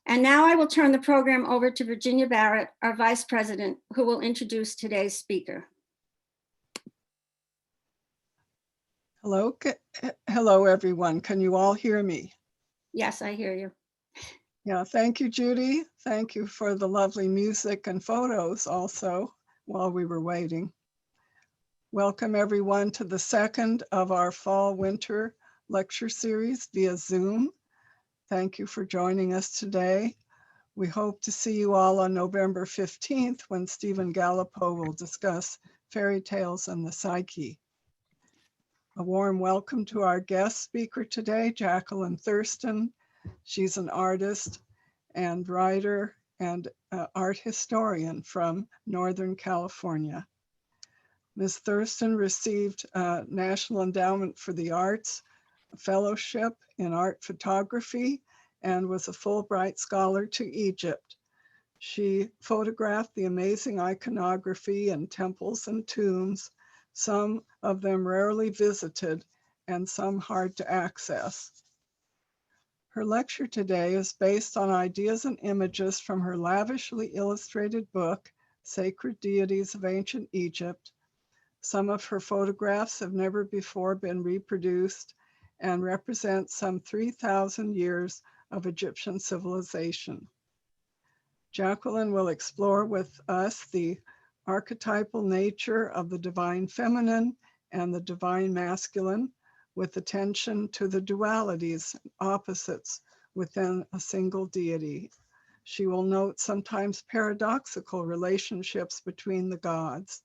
And now I will turn the program over to Virginia Barrett, our Vice President, who will introduce today's speaker. Hello, everyone. Can you all hear me? Yes, I hear you. Yeah, thank you, Judy. Thank you for the lovely music and photos also while we were waiting. Welcome everyone to the second of our fall-winter lecture series via Zoom. Thank you for joining us today. We hope to see you all on November 15th when Stephen Gallipo will discuss fairy tales and the psyche. A warm welcome to our guest speaker today, Jacqueline Thurston. She's an artist and writer and art historian from Northern California. Ms. Thurston received a National Endowment for the Arts Fellowship in Art Photography and was a Fulbright Scholar to Egypt. She photographed the amazing iconography in temples and tombs, some of them rarely visited and some hard to access. Her lecture today is based on ideas and images from her lavishly illustrated book, Sacred Deities of Ancient Egypt. Some of her photographs have never before been reproduced and represent some 3,000 years of Egyptian civilization. Jacqueline will explore with us the archetypal nature of the divine feminine and the divine masculine, with attention to the dualities, opposites within a single deity. She will note sometimes paradoxical relationships between the gods.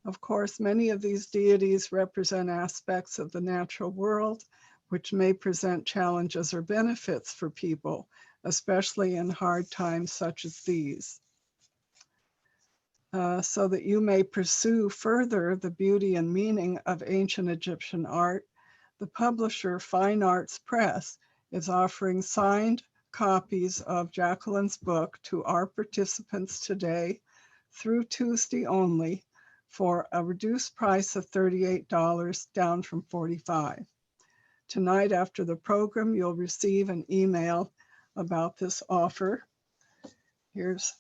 Of course, many of these deities represent aspects of the natural world, which may present challenges or benefits for people, especially in hard times such as these. So that you may pursue further the beauty and meaning of ancient Egyptian art, the publisher Fine Arts Press is offering signed copies of Jacqueline's book to our participants today through Tuesday only for a reduced price of $38, down from $45. Tonight after the program, you'll receive an email about this offer. Here's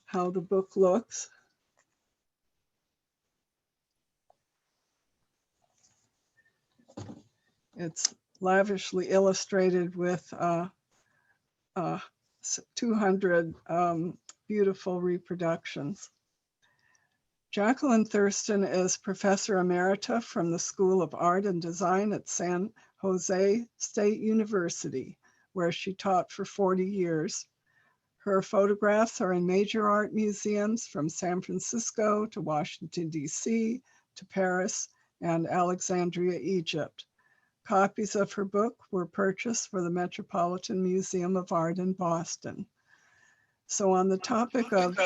how the book looks. It's lavishly illustrated with 200 beautiful reproductions. Jacqueline Thurston is Professor Emerita from the School of Art and Design at San Jose State University, where she taught for 40 years. Her photographs are in major art museums from San Francisco to Washington, D.C., to Paris and Alexandria, Egypt. Copies of her book were purchased for the Metropolitan Museum of Art in Boston. So on the topic of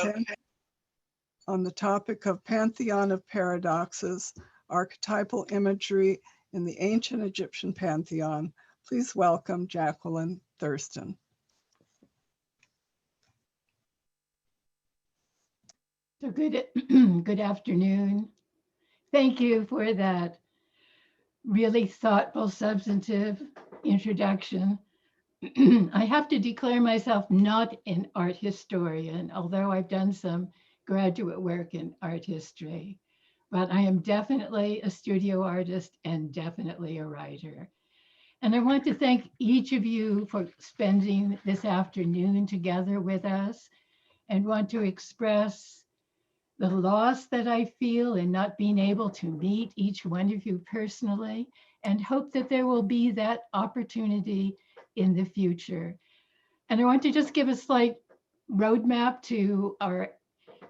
Pantheon of Paradoxes, archetypal imagery in the ancient Egyptian pantheon, please welcome Jacqueline Thurston. So good afternoon. Thank you for that really thoughtful, substantive introduction. I have to declare myself not an art historian, although I've done some graduate work in art history, but I am definitely a studio artist and definitely a writer. And I want to thank each of you for spending this afternoon together with us, and want to express the loss that I feel in not being able to meet each one of you personally, and hope that there will be that opportunity in the future. And I want to just give a slight roadmap to our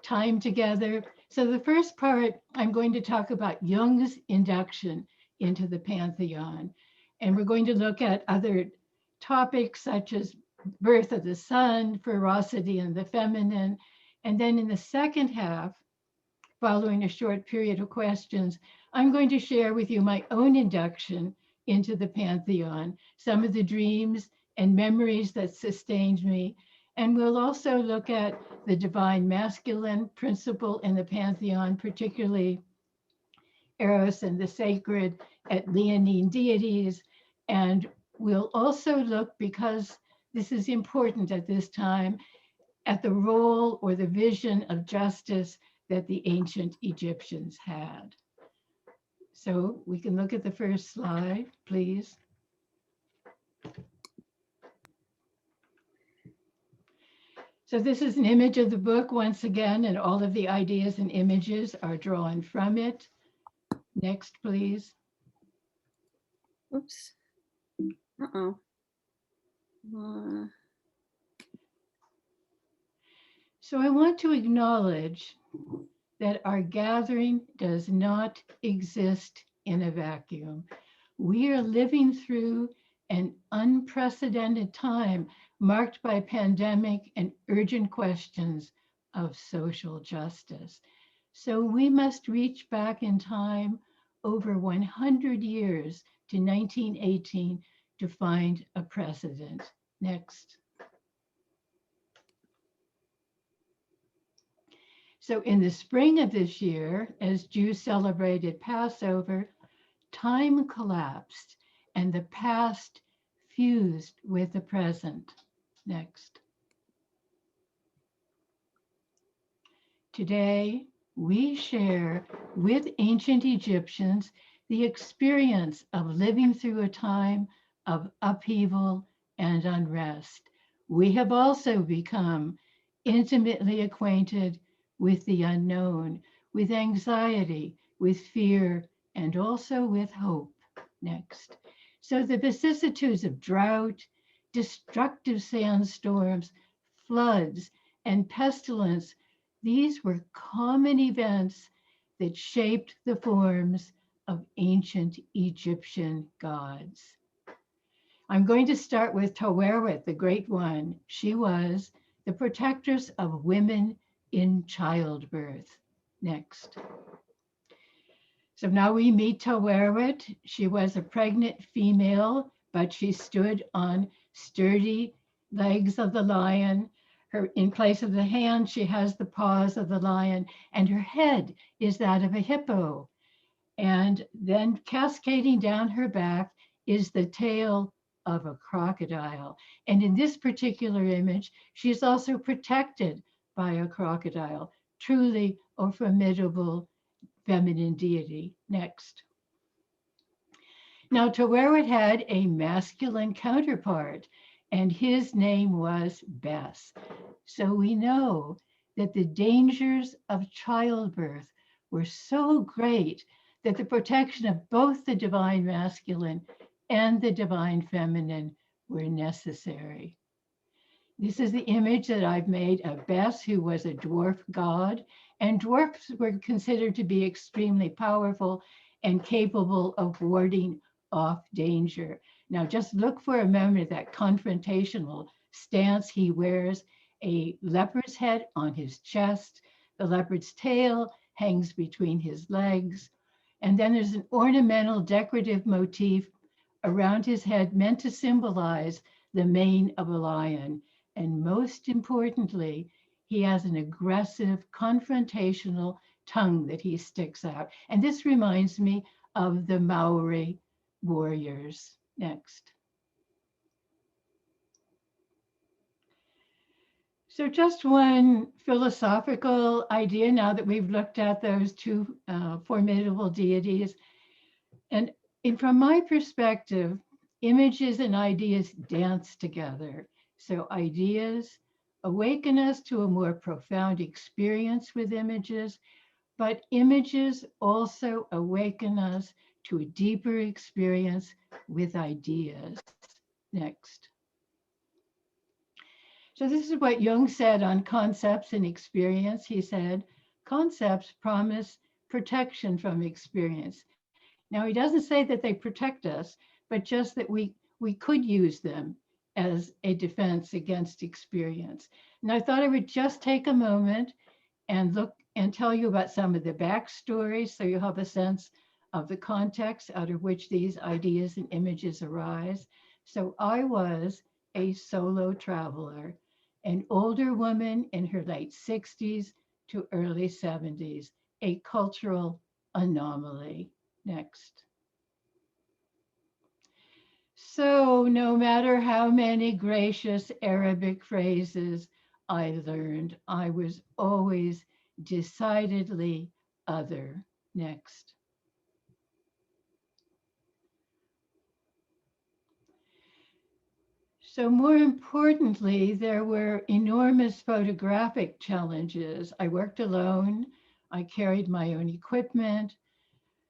time together. So the first part, I'm going to talk about Jung's induction into the Pantheon. And we're going to look at other topics such as birth of the sun, ferocity and the feminine. And then in the second half, following a short period of questions, I'm going to share with you my own induction into the Pantheon, some of the dreams and memories that sustained me. And we'll also look at the divine masculine principle in the Pantheon, particularly Eros and the sacred at Leonine deities. And we'll also look, because This is important at this time, at the role or the vision of justice that the ancient Egyptians had. So we can look at the first slide, please. So this is an image of the book once again, and all of the ideas and images are drawn from it. Next, please. Oops. Uh-oh. So I want to acknowledge that our gathering does not exist in a vacuum. We are living through an unprecedented time marked by pandemic and urgent questions of social justice. So we must reach back in time over 100 years to 1918 to find a precedent. Next. So in the spring of this year, as Jews celebrated Passover, time collapsed and the past fused with the present. Next. Today, we share with ancient Egyptians the experience of living through a time of upheaval and unrest. We have also become intimately acquainted with the unknown, with anxiety, with fear, and also with hope. Next. So the vicissitudes of drought, destructive sandstorms, floods, and pestilence, these were common events that shaped the forms of ancient Egyptian gods. I'm going to start with Taweret, the Great One. She was the protectress of women in childbirth. Next. So now we meet Taweret. She was a pregnant female, but she stood on sturdy legs of the lion. In place of the hand, she has the paws of the lion, and her head is that of a hippo. And then cascading down her back is the tail of a crocodile. And in this particular image, she is also protected by a crocodile, truly a formidable feminine deity. Next. Now, Taweret had a masculine counterpart, and his name was Bes. So we know that the dangers of childbirth were so great that the protection of both the divine masculine and the divine feminine were necessary. This is the image that I've made of Bes, who was a dwarf god, and dwarfs were considered to be extremely powerful and capable of warding off danger. Now just look for a moment that confrontational stance. He wears a leopard's head on his chest. The leopard's tail hangs between his legs. And then there's an ornamental decorative motif around his head meant to symbolize the mane of a lion. And most importantly, he has an aggressive, confrontational tongue that he sticks out. And this reminds me of the Maori warriors. Next. So just one philosophical idea now that we've looked at those two formidable deities. And from my perspective, images and ideas dance together. So ideas awaken us to a more profound experience with images, but images also awaken us to a deeper experience with ideas. Next. So this is what Jung said on concepts and experience. He said, concepts promise protection from experience. Now, he doesn't say that they protect us, but just that we could use them as a defense against experience. And I thought I would just take a moment and look and tell you about some of the backstories so you have a sense of the context out of which these ideas and images arise. So I was a solo traveler, an older woman in her late 60s to early 70s, a cultural anomaly. Next. So no matter how many gracious Arabic phrases I learned, I was always decidedly other. Next. So more importantly, there were enormous photographic challenges. I worked alone. I carried my own equipment.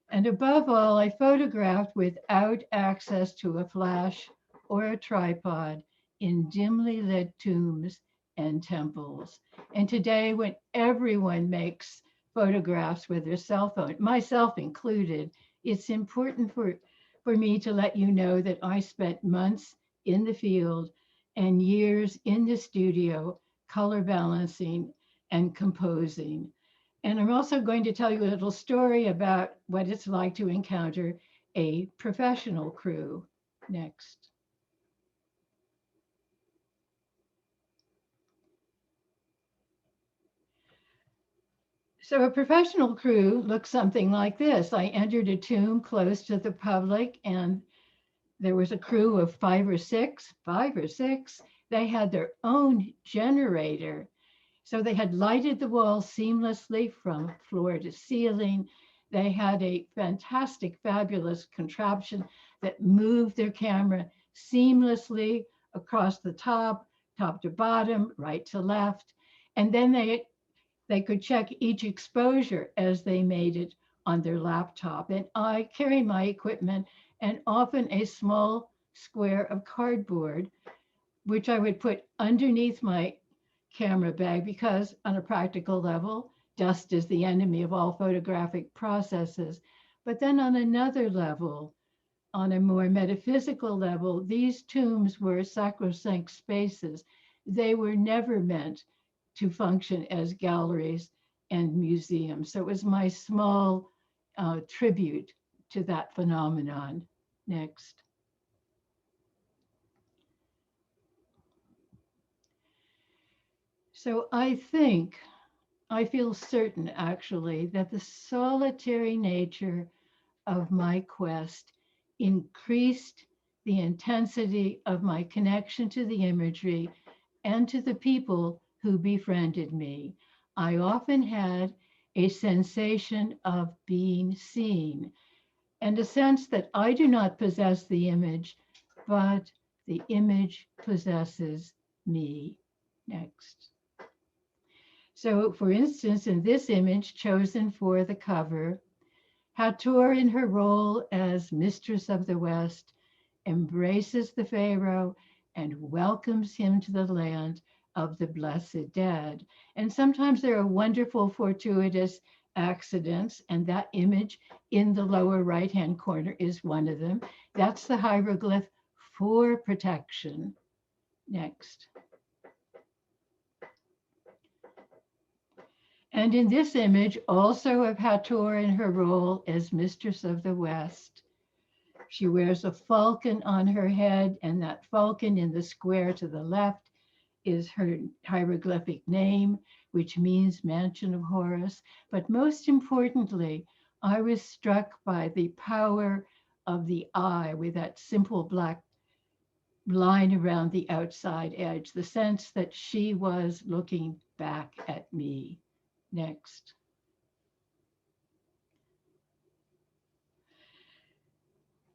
And above all, I photographed without access to a flash or a tripod in dimly lit tombs and temples. And today, when everyone makes photographs with their cell phone, myself included, it's important for me to let you know that I spent months in the field and years in the studio, color balancing and composing. And I'm also going to tell you a little story about what it's like to encounter a professional crew. Next. So a professional crew looks something like this. I entered a tomb close to the public, and there was a crew of five or six. They had their own generator. So they had lighted the walls seamlessly from floor to ceiling. They had a fantastic, fabulous contraption that moved their camera seamlessly across the top to bottom, right to left. And then they could check each exposure as they made it on their laptop. And I carry my equipment and often a small square of cardboard, which I would put underneath my camera bag because, on a practical level, dust is the enemy of all photographic processes. But then, on another level, on a more metaphysical level, these tombs were sacrosanct spaces. They were never meant to function as galleries and museums. So it was my small tribute to that phenomenon. Next. So I feel certain actually that the solitary nature of my quest increased the intensity of my connection to the imagery and to the people who befriended me. I often had a sensation of being seen and a sense that I do not possess the image, but the image possesses me. Next. So, for instance, in this image chosen for the cover, Hathor, in her role as Mistress of the West, embraces the Pharaoh and welcomes him to the land of the blessed dead. And sometimes there are wonderful fortuitous accidents, and that image in the lower right-hand corner is one of them. That's the hieroglyph for protection. Next. And in this image, also of Hathor in her role as Mistress of the West, she wears a falcon on her head, and that falcon in the square to the left is her hieroglyphic name, which means Mansion of Horus. But most importantly, I was struck by the power of the eye with that simple black line around the outside edge, the sense that she was looking back at me. Next.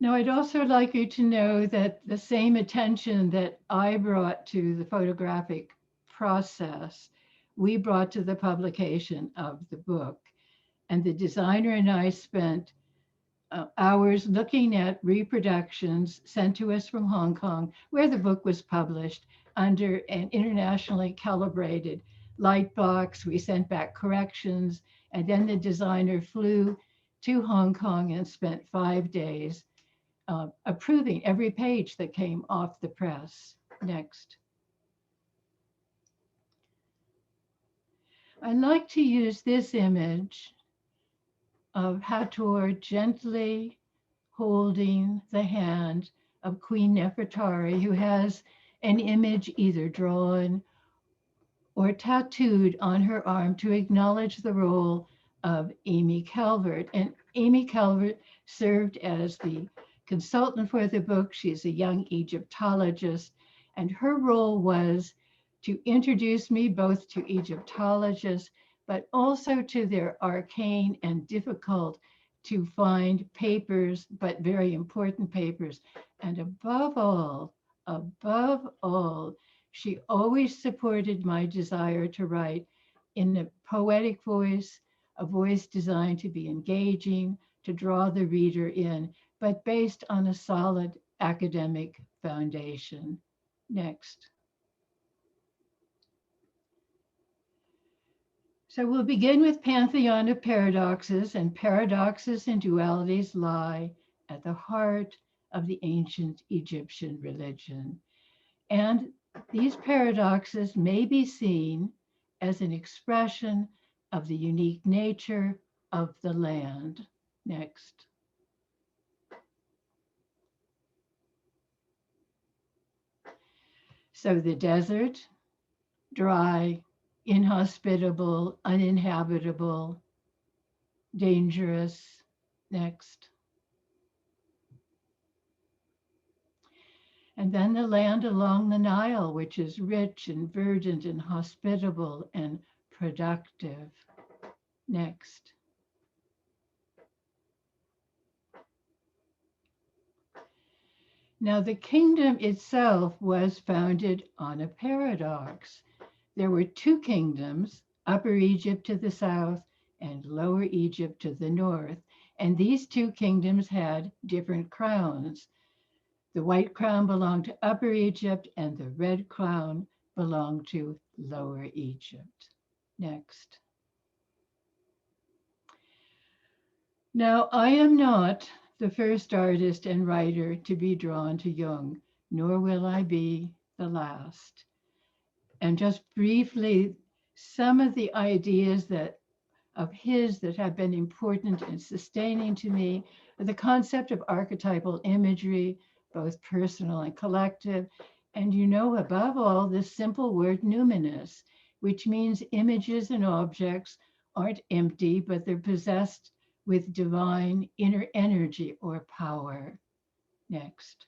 Now, I'd also like you to know that the same attention that I brought to the photographic process, we brought to the publication of the book. And the designer and I spent hours looking at reproductions sent to us from Hong Kong, where the book was published under an internationally calibrated light box. We sent back corrections, and then the designer flew to Hong Kong and spent 5 days approving every page that came off the press. Next. I like to use this image of Hathor gently holding the hand of Queen Nefertari, who has an image either drawn or tattooed on her arm to acknowledge the role of Amy Calvert. And Amy Calvert served as the consultant for the book. She's a young Egyptologist, and her role was to introduce me both to Egyptologists, but also to their arcane and difficult to find papers, but very important papers. And above all, she always supported my desire to write in a poetic voice, a voice designed to be engaging, to draw the reader in, but based on a solid academic foundation. Next. So we'll begin with Pantheon of Paradoxes, and paradoxes and dualities lie at the heart of the ancient Egyptian religion. And these paradoxes may be seen as an expression of the unique nature of the land. Next. So the desert, dry, inhospitable, uninhabitable, dangerous. Next. And then the land along the Nile, which is rich and verdant and hospitable and productive. Next. Now, the kingdom itself was founded on a paradox. There were two kingdoms, Upper Egypt to the south and Lower Egypt to the north. And these two kingdoms had different crowns. The white crown belonged to Upper Egypt and the red crown belonged to Lower Egypt. Next. Now, I am not the first artist and writer to be drawn to Jung, nor will I be the last. And just briefly, some of the ideas of his that have been important and sustaining to me are the concept of archetypal imagery, both personal and collective, and above all, this simple word numinous, which means images and objects aren't empty, but they're possessed with divine inner energy or power. Next.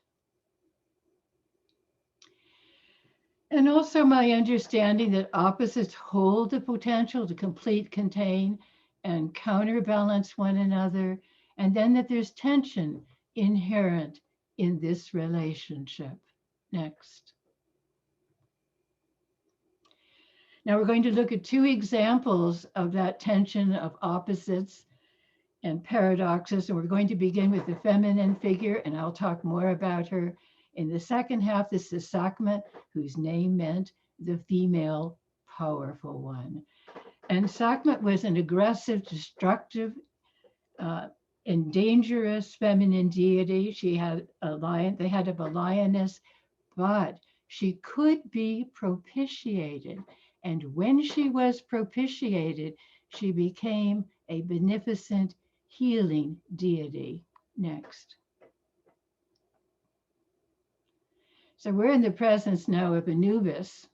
And also my understanding that opposites hold the potential to complete, contain, and counterbalance one another, and then that there's tension inherent in this relationship. Next. Now we're going to look at two examples of that tension of opposites and paradoxes, and we're going to begin with the feminine figure, and I'll talk more about her in the second half. This is Sekhmet, whose name meant the female powerful one. And Sekhmet was an aggressive, destructive, and dangerous feminine deity. She had they had a lioness, but she could be propitiated. And when she was propitiated, she became a beneficent healing deity. Next. So we're in the presence now of Anubis.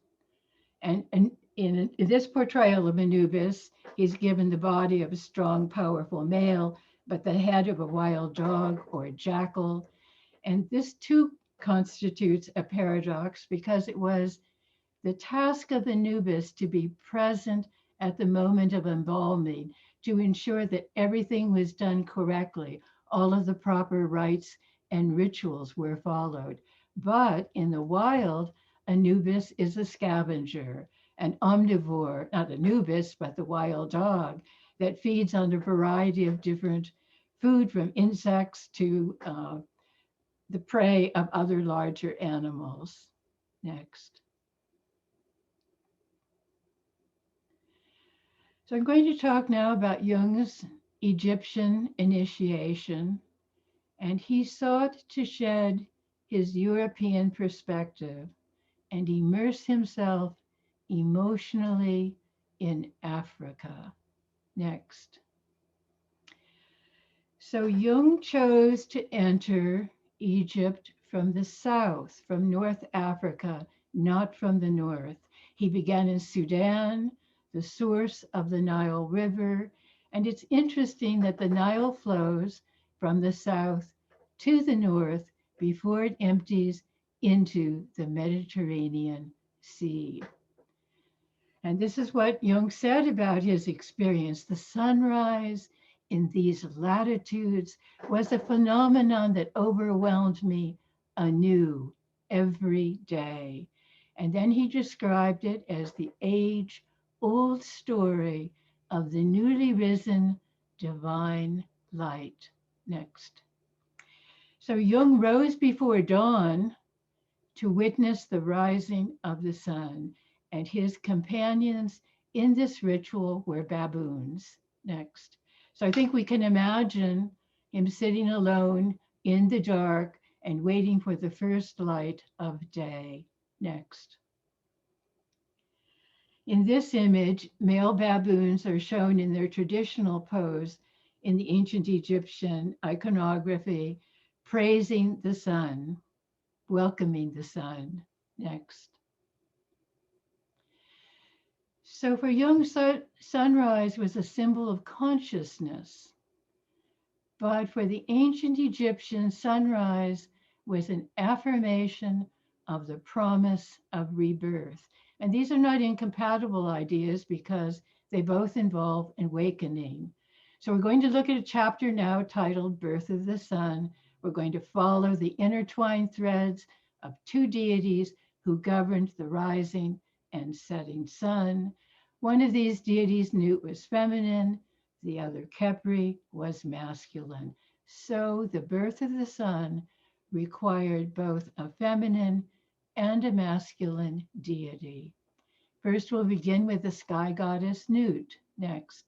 And in this portrayal of Anubis, he's given the body of a strong, powerful male, but the head of a wild dog or a jackal. And this too constitutes a paradox because it was the task of Anubis to be present at the moment of embalming, to ensure that everything was done correctly, all of the proper rites and rituals were followed. But in the wild, Anubis is a scavenger, an omnivore, not Anubis, but the wild dog that feeds on a variety of different food, from insects to the prey of other larger animals. Next. So I'm going to talk now about Jung's Egyptian initiation, and he sought to shed his European perspective and immerse himself emotionally in Africa. Next. So Jung chose to enter Egypt from the south, from North Africa, not from the north. He began in Sudan, the source of the Nile River. And it's interesting that the Nile flows from the south to the north before it empties into the Mediterranean Sea. And this is what Jung said about his experience. The sunrise in these latitudes was a phenomenon that overwhelmed me anew every day. And then he described it as the age-old story of the newly risen divine light. Next. So Jung rose before dawn to witness the rising of the sun, and his companions in this ritual were baboons. Next. So I think we can imagine him sitting alone in the dark and waiting for the first light of day. Next. In this image, male baboons are shown in their traditional pose in the ancient Egyptian iconography, praising the sun, welcoming the sun. Next. So for Jung, sunrise was a symbol of consciousness, but for the ancient Egyptians, sunrise was an affirmation of the promise of rebirth. And these are not incompatible ideas because they both involve awakening. So we're going to look at a chapter now titled Birth of the Sun. We're going to follow the intertwined threads of two deities who governed the rising and setting sun. One of these deities, Nut, was feminine, the other, Khepri, was masculine. So the birth of the sun required both a feminine and a masculine deity. First, we'll begin with the sky goddess Nut. Next.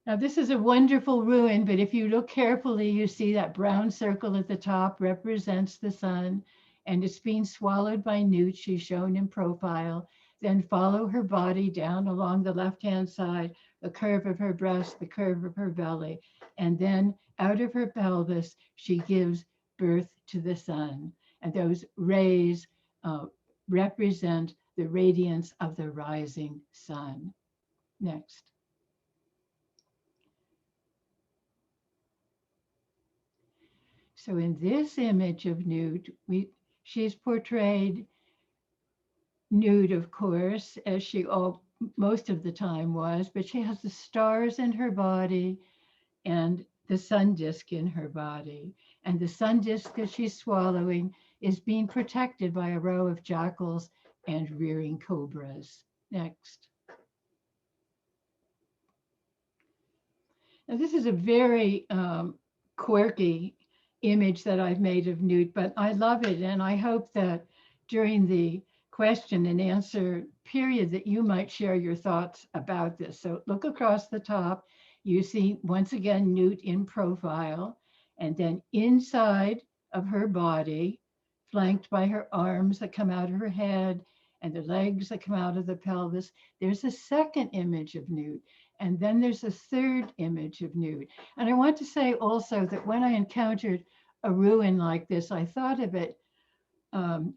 Now, this is a wonderful ruin, but if you look carefully, you see that brown circle at the top represents the sun, and it's being swallowed by Nut. She's shown in profile. Then follow her body down along the left-hand side, the curve of her breast, the curve of her belly, and then out of her pelvis, she gives birth to the sun. And those rays represent the radiance of the rising sun. Next. So in this image of Nut, she's portrayed nude, of course, as she most of the time was, but she has the stars in her body and the sun disk in her body. And the sun disk that she's swallowing is being protected by a row of jackals and rearing cobras. Next. Now, this is a very quirky image that I've made of Nut, but I love it. And I hope that during the question and answer period that you might share your thoughts about this. So look across the top, you see once again Nut in profile, and then inside of her body, flanked by her arms that come out of her head and the legs that come out of the pelvis, there's a second image of Nut. And then there's a third image of Nut. And I want to say also that when I encountered a ruin like this, I thought of it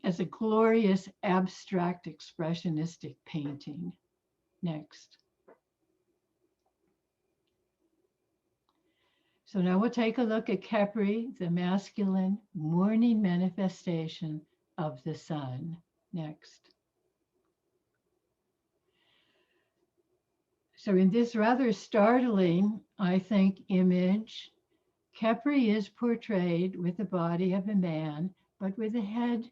as a glorious abstract expressionistic painting. Next. So now we'll take a look at Khepri, the masculine morning manifestation of the sun. Next. So in this rather startling, I think, image, Khepri is portrayed with the body of a man, but with the head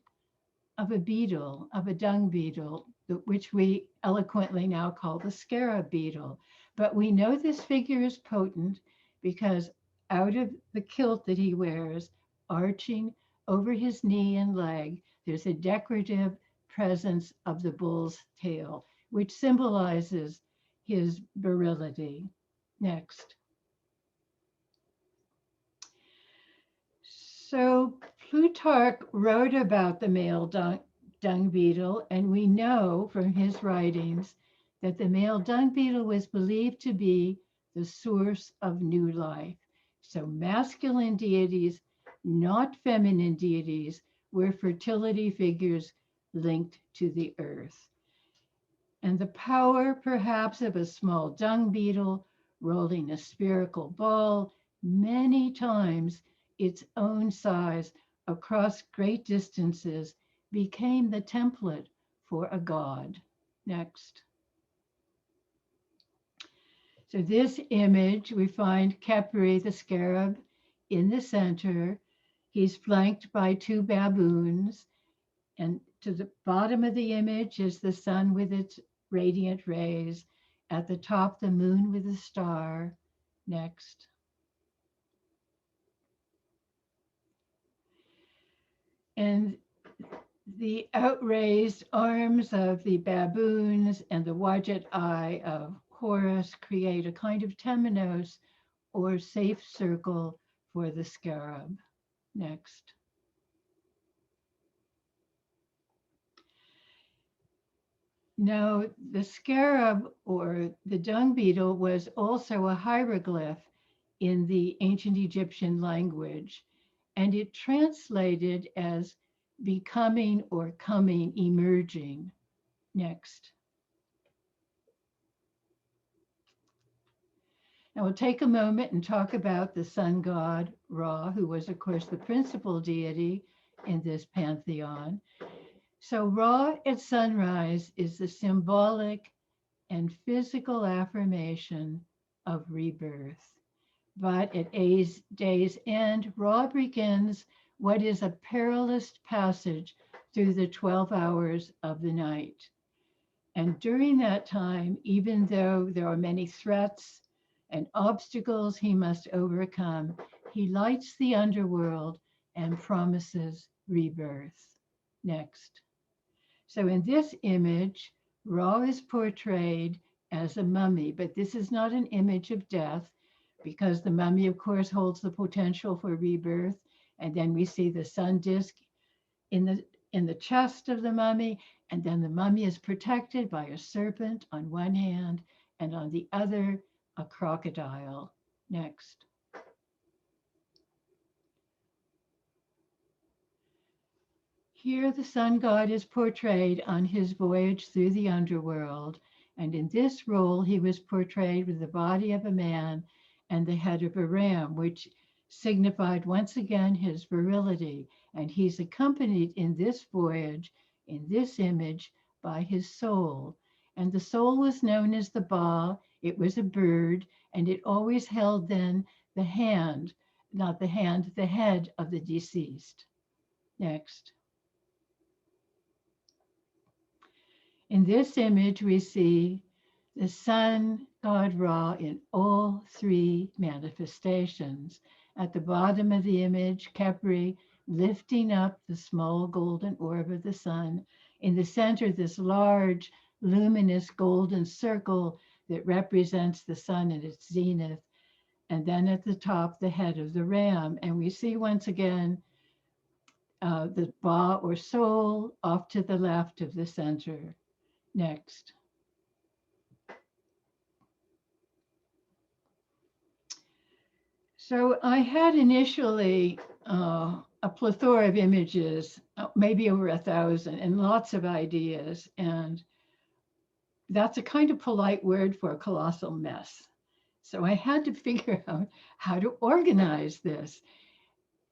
of a beetle, of a dung beetle, which we eloquently now call the scarab beetle. But we know this figure is potent because out of the kilt that he wears, arching over his knee and leg, there's a decorative presence of the bull's tail, which symbolizes his virility. Next. So Plutarch wrote about the male dung beetle, and we know from his writings that the male dung beetle was believed to be the source of new life. So masculine deities, not feminine deities, were fertility figures linked to the earth. And the power, perhaps, of a small dung beetle rolling a spherical ball many times its own size across great distances, became the template for a god. Next. So this image, we find Khepri, the scarab, in the center. He's flanked by two baboons. And to the bottom of the image is the sun with its radiant rays. At the top, the moon with a star. Next. And the outraised arms of the baboons and the Wadjet eye of Horus create a kind of temenos, or safe circle, for the scarab. Next. Now, the scarab, or the dung beetle, was also a hieroglyph in the ancient Egyptian language, and it translated as becoming or coming, emerging. Next. Now we'll take a moment and talk about the sun god Ra, who was, of course, the principal deity in this pantheon. So Ra at sunrise is the symbolic and physical affirmation of rebirth. But at day's end, Ra begins what is a perilous passage through the 12 hours of the night. And during that time, even though there are many threats and obstacles he must overcome, he lights the underworld and promises rebirth. Next. So in this image, Ra is portrayed as a mummy, but this is not an image of death, because the mummy, of course, holds the potential for rebirth. And then we see the sun disk in the chest of the mummy, and then the mummy is protected by a serpent on one hand, and on the other, a crocodile. Next. Here, the sun god is portrayed on his voyage through the underworld, and in this role, he was portrayed with the body of a man and the head of a ram, which signified once again his virility. And he's accompanied in this voyage, in this image, by his soul. And the soul was known as the Ba. It was a bird, and it always held then the hand, not the hand, the head of the deceased. Next. In this image, we see the sun god Ra in all three manifestations. At the bottom of the image, Khepri lifting up the small golden orb of the sun. In the center, this large, luminous golden circle that represents the sun at its zenith. And then at the top, the head of the ram. And we see once again the Ba, or soul, off to the left of the center. Next. So I had initially a plethora of images, maybe over 1,000, and lots of ideas. And that's a kind of polite word for a colossal mess. So I had to figure out how to organize this.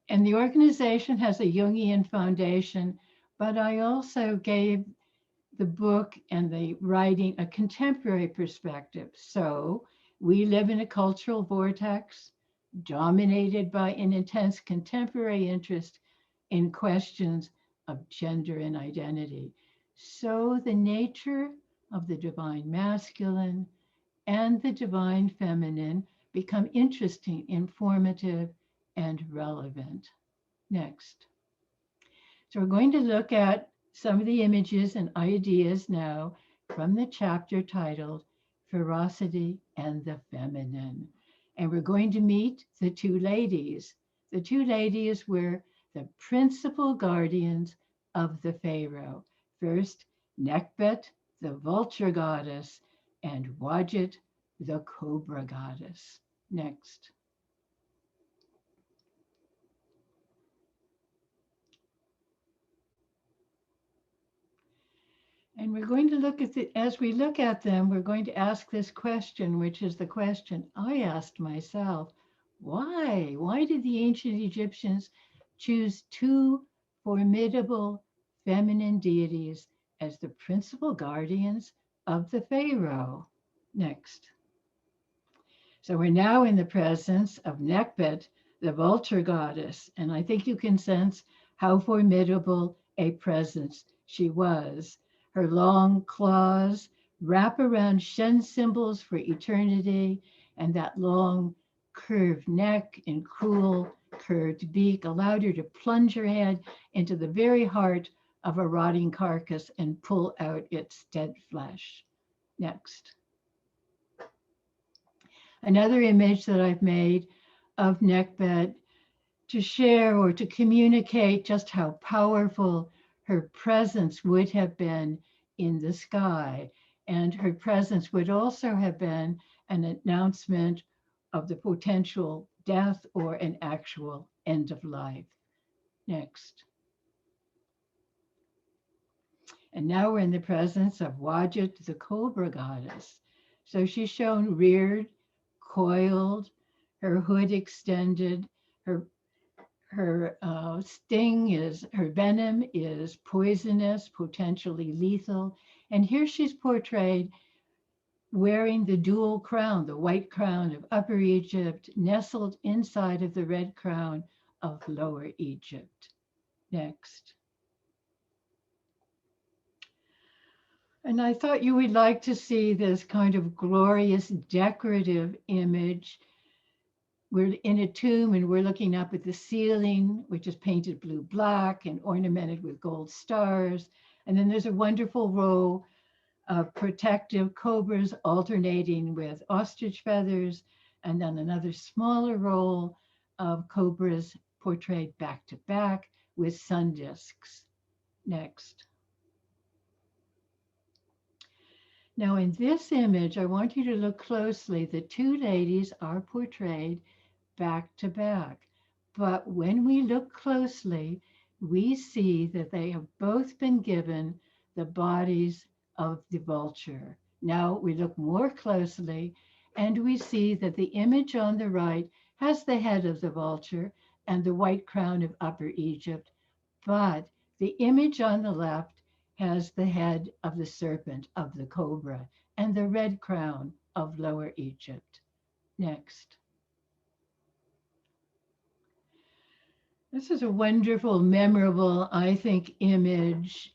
And the organization has a Jungian foundation, but I also gave the book and the writing a contemporary perspective. So we live in a cultural vortex dominated by an intense contemporary interest in questions of gender and identity. So the nature of the divine masculine and the divine feminine become interesting, informative, and relevant. Next. So we're going to look at some of the images and ideas now from the chapter titled Ferocity and the Feminine. And we're going to meet the two ladies. The two ladies were the principal guardians of the Pharaoh. First, Nekhbet, the vulture goddess, and Wadjet, the cobra goddess. Next. And we're going to look at as we look at them, we're going to ask this question, which is the question I asked myself: Why? Why did the ancient Egyptians choose two formidable feminine deities as the principal guardians of the pharaoh? Next. So we're now in the presence of Nekhbet, the vulture goddess, and I think you can sense how formidable a presence she was. Her long claws wrap around Shen symbols for eternity, and that long curved neck and cruel curved beak allowed her to plunge her head into the very heart of a rotting carcass and pull out its dead flesh. Next. Another image that I've made of Nekhbet to share or to communicate just how powerful her presence would have been in the sky. And her presence would also have been an announcement of the potential death or an actual end of life. Next. And now we're in the presence of Wadjet, the cobra goddess. So she's shown reared, coiled, her hood extended, her her venom is poisonous, potentially lethal. And here she's portrayed wearing the dual crown, the white crown of Upper Egypt, nestled inside of the red crown of Lower Egypt. Next. And I thought you would like to see this kind of glorious decorative image. We're in a tomb and we're looking up at the ceiling, which is painted blue-black and ornamented with gold stars. And then there's a wonderful row of protective cobras alternating with ostrich feathers, and then another smaller row of cobras portrayed back to back with sun discs. Next. Now in this image, I want you to look closely. The two ladies are portrayed back to back. But when we look closely, we see that they have both been given the bodies of the vulture. Now we look more closely and we see that the image on the right has the head of the vulture and the white crown of Upper Egypt, but the image on the left has the head of the serpent, of the cobra, and the red crown of Lower Egypt. Next. This is a wonderful, memorable, I think, image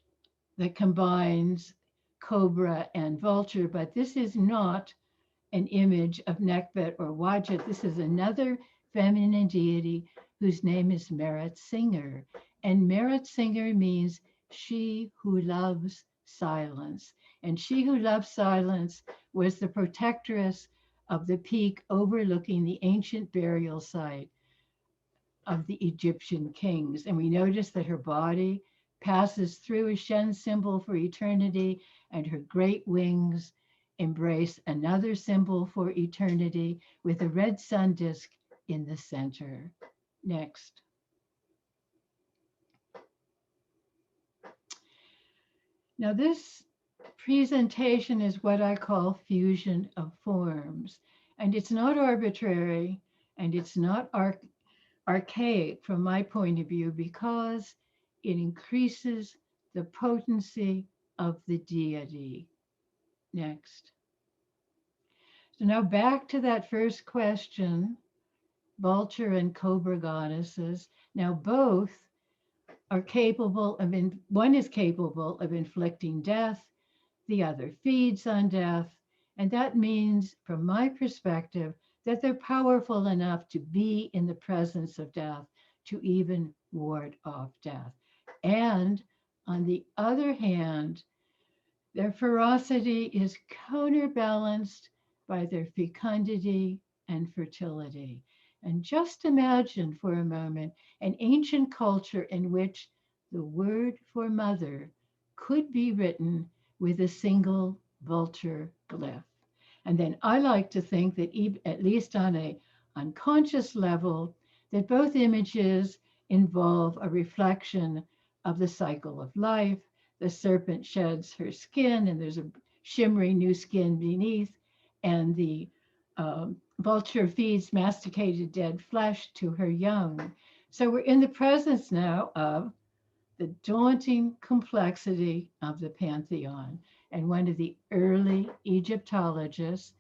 that combines cobra and vulture, but this is not an image of Nekhbet or Wadjet. This is another feminine deity whose name is Merit Singer. And Merit Singer means she who loves silence. And she who loves silence was the protectress of the peak overlooking the ancient burial site of the Egyptian kings. And we notice that her body passes through a Shen symbol for eternity, and her great wings embrace another symbol for eternity with a red sun disk in the center. Next. Now this presentation is what I call fusion of forms, and it's not arbitrary and it's not archaic from my point of view because it increases the potency of the deity. Next. So now back to that first question, vulture and cobra goddesses. Now both are capable of, one is capable of inflicting death, the other feeds on death. And that means, from my perspective, that they're powerful enough to be in the presence of death, to even ward off death. And on the other hand, their ferocity is counterbalanced by their fecundity and fertility. And just imagine for a moment an ancient culture in which the word for mother could be written with a single vulture glyph. And then I like to think that at least on an unconscious level, that both images involve a reflection of the cycle of life. The serpent sheds her skin and there's a shimmering new skin beneath, and the vulture feeds masticated dead flesh to her young. So we're in the presence now of the daunting complexity of the pantheon. And one of the early Egyptologists,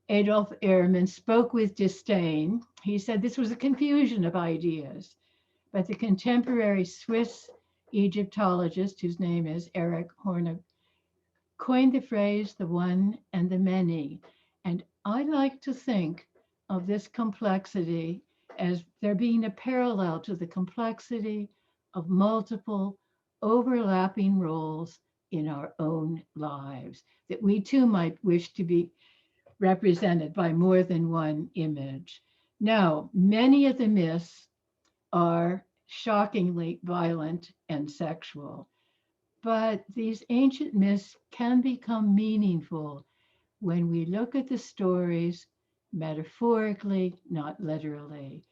Adolf Ehrman, spoke with disdain. He said this was a confusion of ideas. But the contemporary Swiss Egyptologist, whose name is Erich Hornung, coined the phrase the one and the many. And I like to think of this complexity as there being a parallel to the complexity of multiple overlapping roles in our own lives, that we too might wish to be represented by more than one image. Now, many of the myths are shockingly violent and sexual. But these ancient myths can become meaningful when we look at the stories metaphorically, not literally.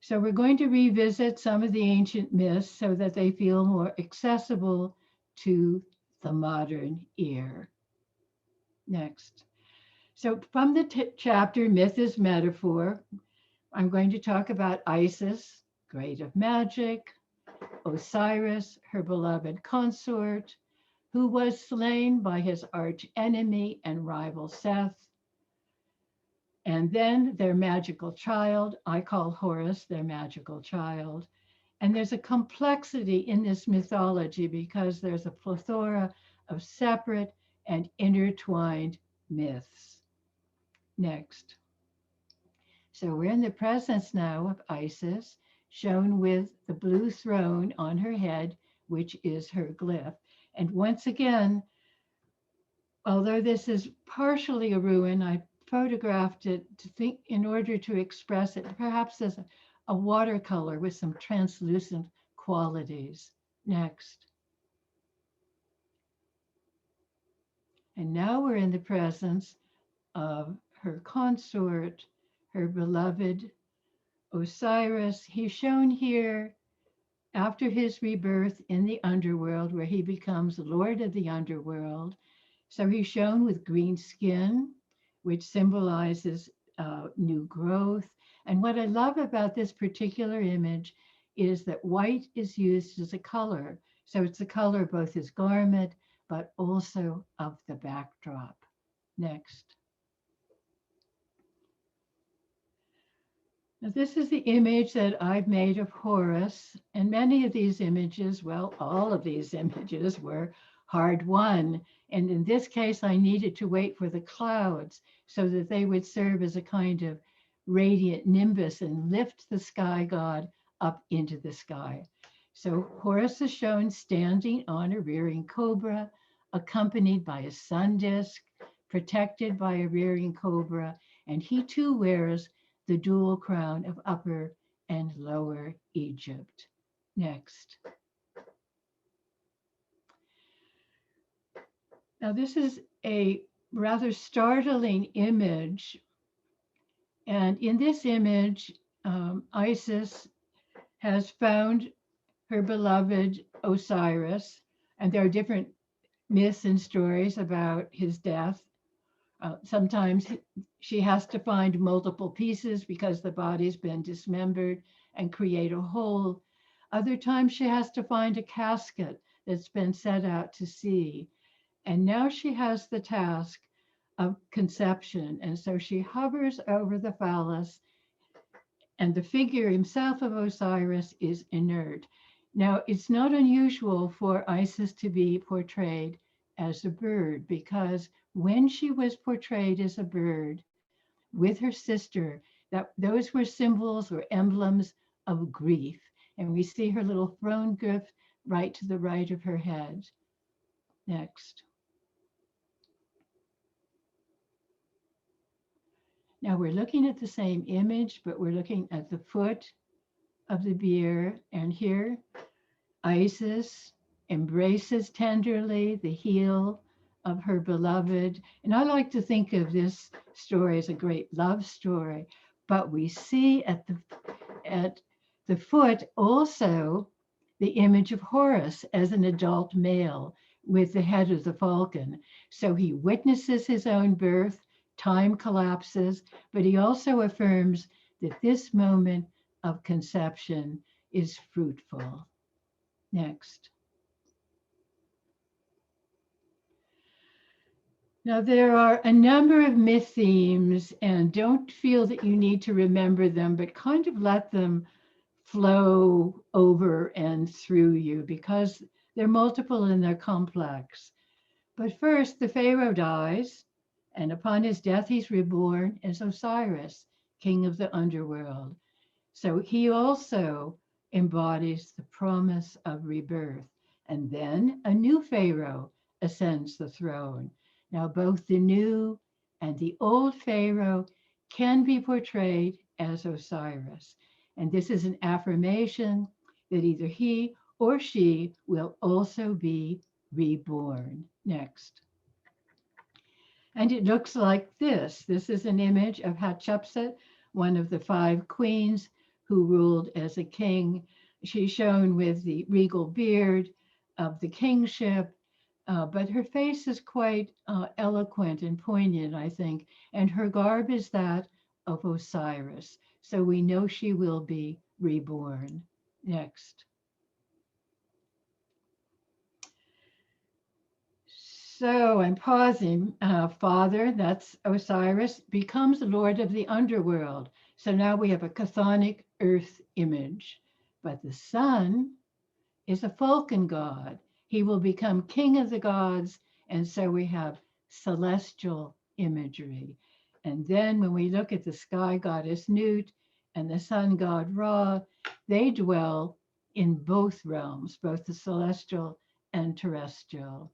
So we're going to revisit some of the ancient myths so that they feel more accessible to the modern ear. Next. So from the chapter, Myth is Metaphor, I'm going to talk about Isis, great of magic, Osiris, her beloved consort, who was slain by his arch enemy and rival Seth. And then their magical child, I call Horus their magical child. And there's a complexity in this mythology because there's a plethora of separate and intertwined myths. Next. So we're in the presence now of Isis, shown with the blue throne on her head, which is her glyph. And once again, although this is partially a ruin, I photographed it to think in order to express it, perhaps as a watercolor with some translucent qualities. Next. And now we're in the presence of her consort, her beloved Osiris. He's shown here after his rebirth in the underworld, where he becomes Lord of the underworld. So he's shown with green skin, which symbolizes new growth. And what I love about this particular image is that white is used as a color. So it's the color of both his garment, but also of the backdrop. Next. Now, this is the image that I've made of Horus, and many of these images, well, all of these images were hard won. And in this case, I needed to wait for the clouds so that they would serve as a kind of radiant nimbus and lift the sky god up into the sky. So Horus is shown standing on a rearing cobra, accompanied by a sun disk, protected by a rearing cobra, and he too wears the dual crown of Upper and Lower Egypt. Next. Now this is a rather startling image. And in this image, Isis has found her beloved Osiris, and there are different myths and stories about his death. Sometimes she has to find multiple pieces because the body's been dismembered and create a whole. Other times she has to find a casket that's been set out to sea. And now she has the task of conception. And so she hovers over the phallus, and the figure himself of Osiris is inert. Now, it's not unusual for Isis to be portrayed as a bird, because when she was portrayed as a bird with her sister, those were symbols or emblems of grief. And we see her little throne gift right to the right of her head. Next. Now we're looking at the same image, but we're looking at the foot of the bier. And here, Isis embraces tenderly the heel of her beloved. And I like to think of this story as a great love story, but we see at the foot also the image of Horus as an adult male with the head of the falcon. So he witnesses his own birth, time collapses, but he also affirms that this moment of conception is fruitful. Next. Now, there are a number of myth themes, and don't feel that you need to remember them, but kind of let them flow over and through you because they're multiple and they're complex. But first, the Pharaoh dies, and upon his death, he's reborn as Osiris, king of the underworld. So he also embodies the promise of rebirth. And then a new Pharaoh ascends the throne. Now, both the new and the old Pharaoh can be portrayed as Osiris. And this is an affirmation that either he or she will also be reborn. Next. And it looks like this. This is an image of Hatshepsut, one of the 5 queens who ruled as a king. She's shown with the regal beard of the kingship, but her face is quite eloquent and poignant, I think, and her garb is that of Osiris. So we know she will be reborn. Next. So I'm pausing. Father, that's Osiris, becomes Lord of the underworld. So now we have a chthonic earth image. But the Son is a Vulcan god. He will become king of the gods. And so we have celestial imagery. And then when we look at the sky goddess Nut and the sun god Ra, they dwell in both realms, both the celestial and terrestrial.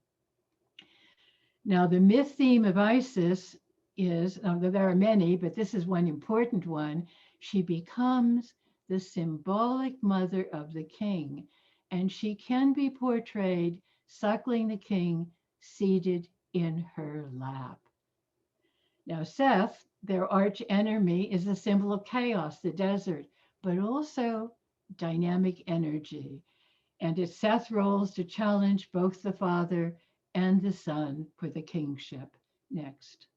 Now, the myth theme of Isis is, there are many, but this is one important one. She becomes the symbolic mother of the king, and she can be portrayed suckling the king seated in her lap. Now, Seth, their arch enemy, is a symbol of chaos, the desert, but also dynamic energy. And it's Seth's roles to challenge both the Father and the Son for the kingship. Next.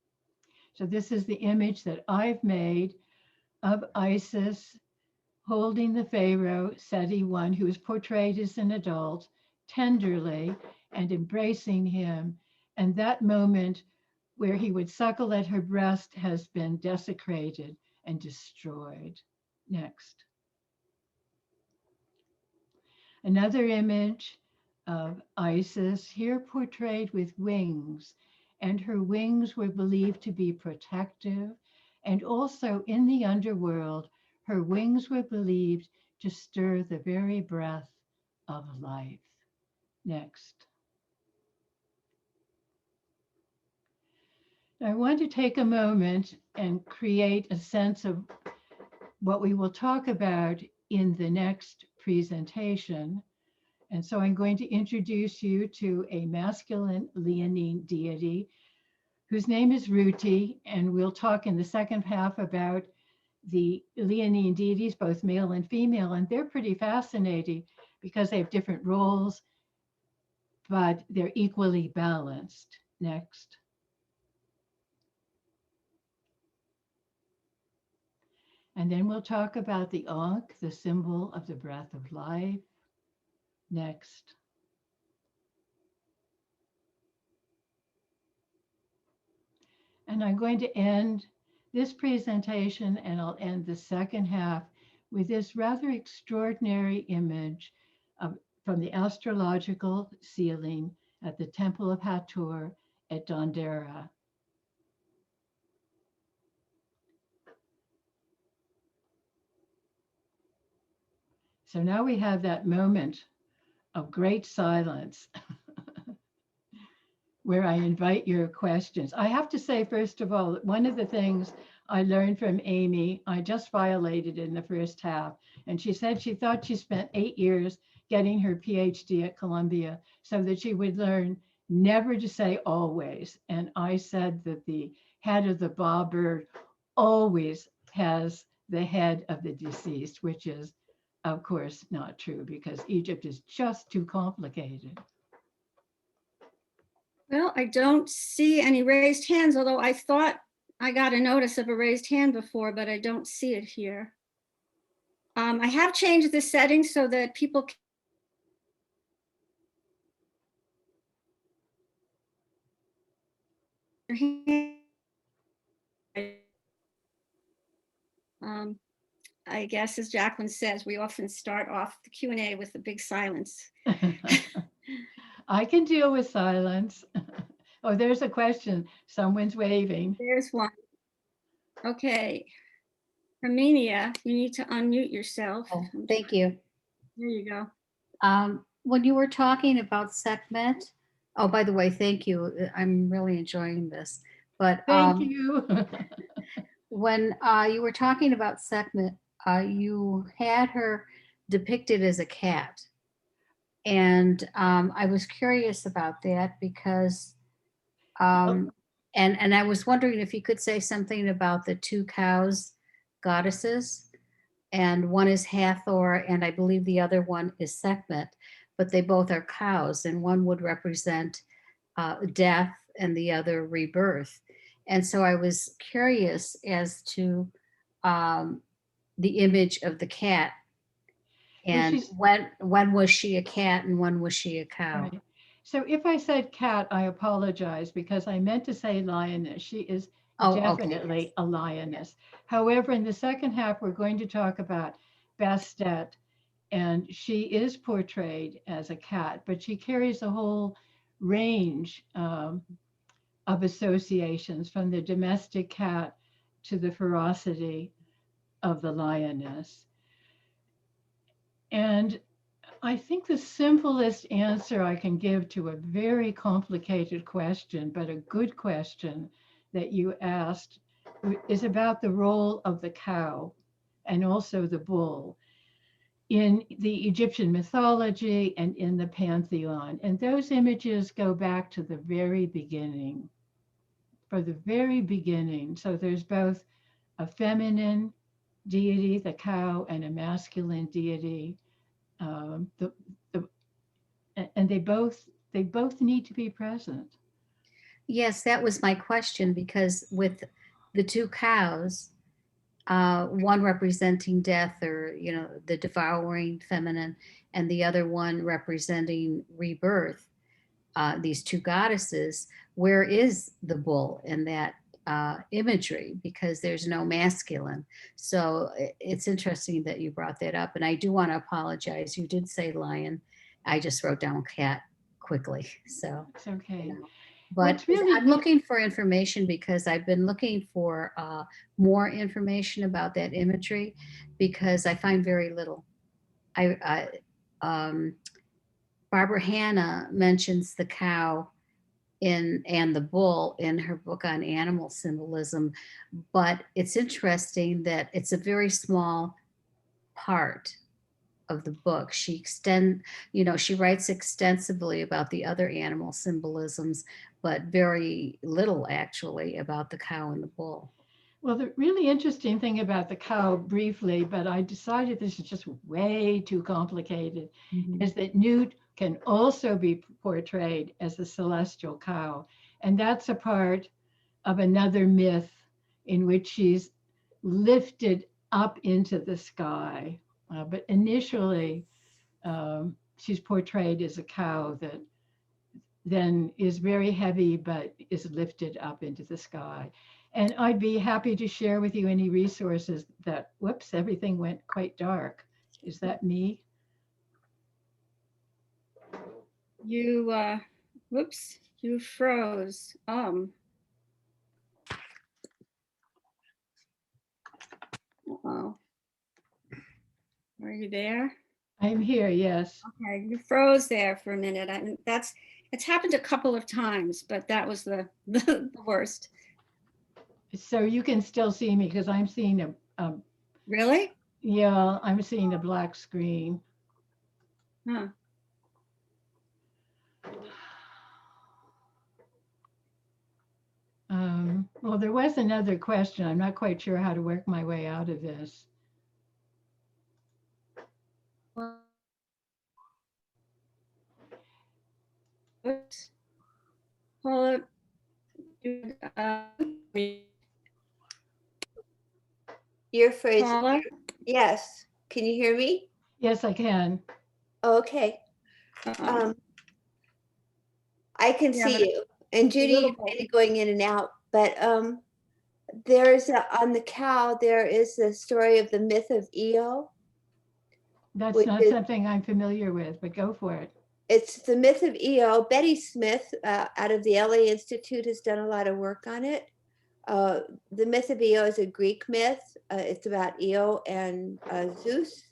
So this is the image that I've made of Isis holding the Pharaoh, Seti I, who is portrayed as an adult, tenderly and embracing him. And that moment where he would suckle at her breast has been desecrated and destroyed. Next. Another image of Isis, here portrayed with wings, and her wings were believed to be protective. And also in the underworld, her wings were believed to stir the very breath of life. Next. I want to take a moment and create a sense of what we will talk about in the next presentation. And so I'm going to introduce you to a masculine Leonine deity whose name is Ruti, and we'll talk in the second half about the Leonine deities, both male and female, and they're pretty fascinating because they have different roles, but they're equally balanced. Next. And then we'll talk about the Ankh, the symbol of the breath of life. Next. And I'm going to end this presentation, and I'll end the second half with this rather extraordinary image from the astrological ceiling at the Temple of Hathor at Dondera. So now we have that moment of great silence where I invite your questions. I have to say, first of all, one of the things I learned from Amy, I just violated in the first half, and she said she thought she spent 8 years getting her PhD at Columbia so that she would learn never to say always. And I said that the head of the Ba bird always has the head of the deceased, which is, of course, not true because Egypt is just too complicated. Well, I don't see any raised hands, although I thought I got a notice of a raised hand before, but I don't see it here. I have changed the settings so that people can. Um, I guess, as Jacqueline says, we often start off the Q&A with a big silence. I can deal with silence. Oh, there's a question. Someone's waving. There's one. Okay. Herminia, you need to unmute yourself. Oh, thank you. There you go. When you were talking about Sekhmet, oh, by the way, thank you. I'm really enjoying this. But Thank you. when you were talking about Sekhmet, you had her depicted as a cat. And I was curious about that because, and I was wondering if you could say something about the two cows goddesses. And one is Hathor, and I believe the other one is Sekhmet, but they both are cows, and one would represent death and the other rebirth. And so I was curious as to the image of the cat, and she's- when was she a cat and when was she a cow? Right. So if I said cat, I apologize because I meant to say lioness. She is Oh, okay. definitely a lioness. However, in the second half, we're going to talk about Bastet, and she is portrayed as a cat, but she carries a whole range of associations, from the domestic cat to the ferocity of the lioness. And I think the simplest answer I can give to a very complicated question, but a good question that you asked, is about the role of the cow and also the bull in the Egyptian mythology and in the pantheon. And those images go back to the very beginning, for the very beginning. So there's both a feminine deity, the cow, and a masculine deity. And they both need to be present. Yes, that was my question, because with the two cows, one representing death, or the devouring feminine, and the other one representing rebirth, these two goddesses, where is the bull in that imagery? Because there's no masculine. So it's interesting that you brought that up, and I do want to apologize. You did say lion. I just wrote down cat quickly, so. It's okay. But I'm looking for information because I've been looking for more information about that imagery, because I find very little. Barbara Hanna mentions the cow and the bull in her book on animal symbolism, but it's interesting that it's a very small part of the book. She writes extensively about the other animal symbolisms, but very little actually about the cow and the bull. Well, the really interesting thing about the cow, briefly, but I decided this is just way too complicated, is that Nut can also be portrayed as the celestial cow. And that's a part of another myth in which she's lifted up into the sky. But initially, she's portrayed as a cow that then is very heavy, but is lifted up into the sky. And I'd be happy to share with you any resources that, whoops, everything went quite dark. Is that me? Whoops, you froze. Uh-oh. Are you there? I'm here, yes. Okay, you froze there for a minute. It's happened a couple of times, but that was the worst. So you can still see me because I'm seeing Really? yeah, I'm seeing a black screen. Huh. Well, there was another question. I'm not quite sure how to work my way out of this. Oops. Hold it. Your phrase, Paula? yes. Can you hear me? Yes, I can. Okay. Uh-oh. I can Yeah, see but you. And Judy, little you're kind of going in and out, but on the cow, there is the story of the myth of Io, That's which not is, something I'm familiar with, but go for it. it's the myth of Io. Betty Smith out of the LA Institute has done a lot of work on it. The myth of Io is a Greek myth. It's about Io and Zeus.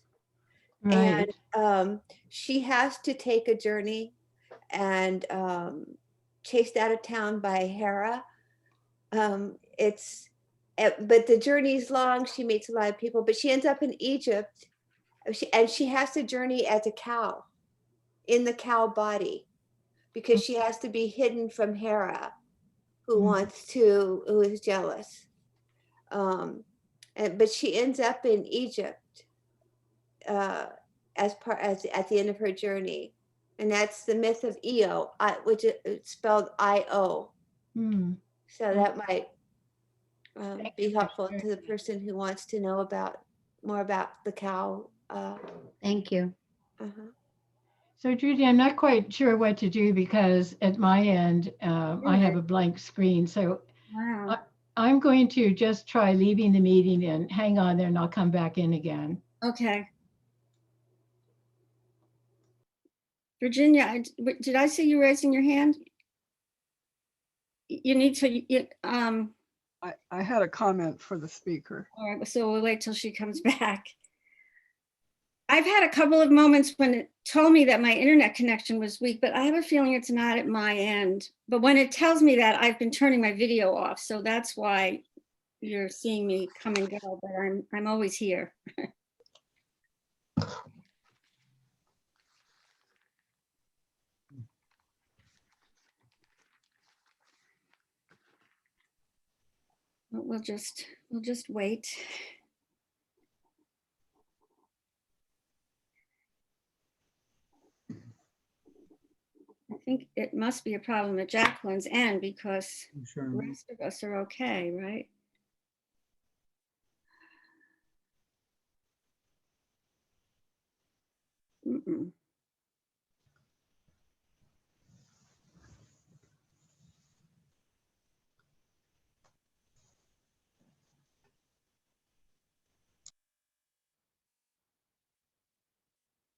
Right. And she has to take a journey and chased out of town by Hera. But the journey's long. She meets a lot of people, but she ends up in Egypt, and she has to journey as a cow in the cow body because she has to be hidden from Hera, who is jealous. But she ends up in Egypt as at the end of her journey, and that's the myth of Io, which is spelled I-O. Hmm. So that might Thank be you for helpful to sharing the that. person who wants to know more about the cow. Thank you. Uh-huh. So Judy, I'm not quite sure what to do because at my end, I have a blank screen. So Wow. I'm going to just try leaving the meeting and hang on there and I'll come back in again. Okay. Virginia, did I see you raising your hand? You need to, I had a comment for the speaker. all right, so we'll wait till she comes back. I've had a couple of moments when it told me that my internet connection was weak, but I have a feeling it's not at my end. But when it tells me that, I've been turning my video off, so that's why you're seeing me come and go, but I'm always here. But we'll just wait. I think it must be a problem at Jacqueline's end because the rest of us are okay, right? Mm-mm.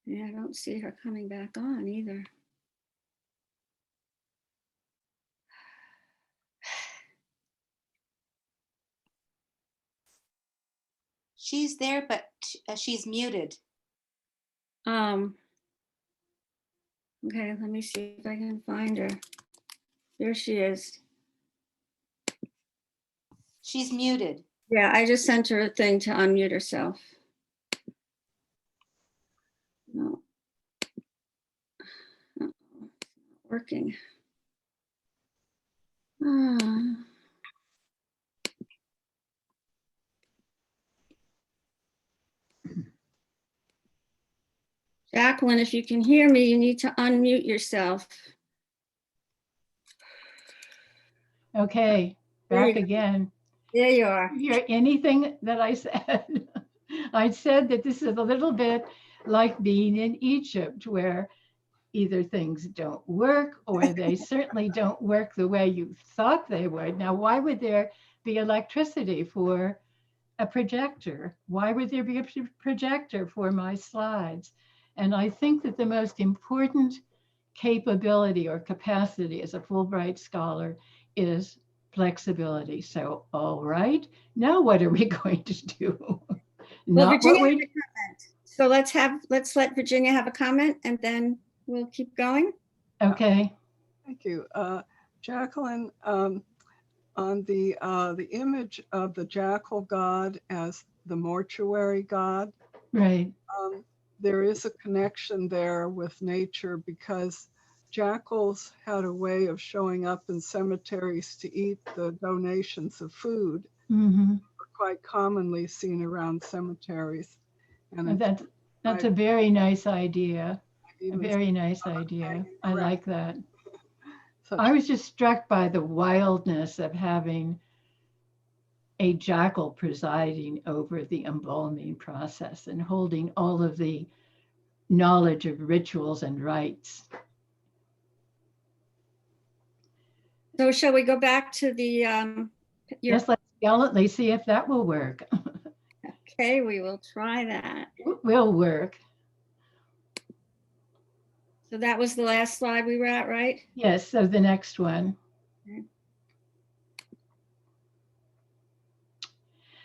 Yeah, I don't see her coming back on either. She's there, but she's muted. Okay, let me see if I can find her. There she is. She's muted. Yeah, I just sent her a thing to unmute herself. No. No, it's not working. Ah. Jacqueline, if you can hear me, you need to unmute yourself. Okay, There you back go. again. There you are. Hear anything that I said? I said that this is a little bit like being in Egypt, where either things don't work or they certainly don't work the way you thought they would. Now, why would there be electricity for a projector? Why would there be a projector for my slides? And I think that the most important capability or capacity as a Fulbright scholar is flexibility. So, all right, now what are we going to do? Well, Not Virginia what had a we, comment. So let's let Virginia have a comment and then we'll keep going. okay. Thank you. Jacqueline, on the image of the jackal god as the mortuary god, Right. there is a connection there with nature because jackals had a way of showing up in cemeteries to eat the donations of food, Mm-hmm. quite commonly seen around cemeteries. And That's a very nice idea. A even very nice idea. I like that. such I was just struck by the wildness of having a jackal presiding over the embalming process and holding all of the knowledge of rituals and rites. So shall we go back to the, your, Yes, let's yell it. Let's see if that will work. okay, we will try that. Will work. So that was the last slide we were at, right? Yes, so the next one. Okay.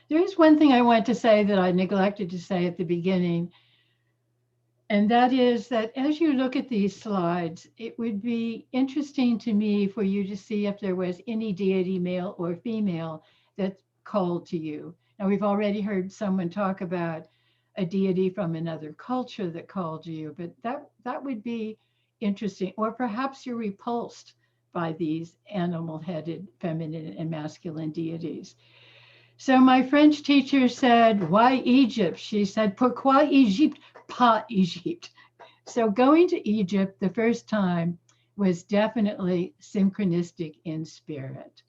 There is one thing I want to say that I neglected to say at the beginning, and that is that as you look at these slides, it would be interesting to me for you to see if there was any deity, male or female, that called to you. Now, we've already heard someone talk about a deity from another culture that called to you, but that would be interesting. Or perhaps you're repulsed by these animal-headed feminine and masculine deities. So my French teacher said, why Egypt? She said, pourquoi Egypte, pas Egypte? So going to Egypt the first time was definitely synchronistic in spirit.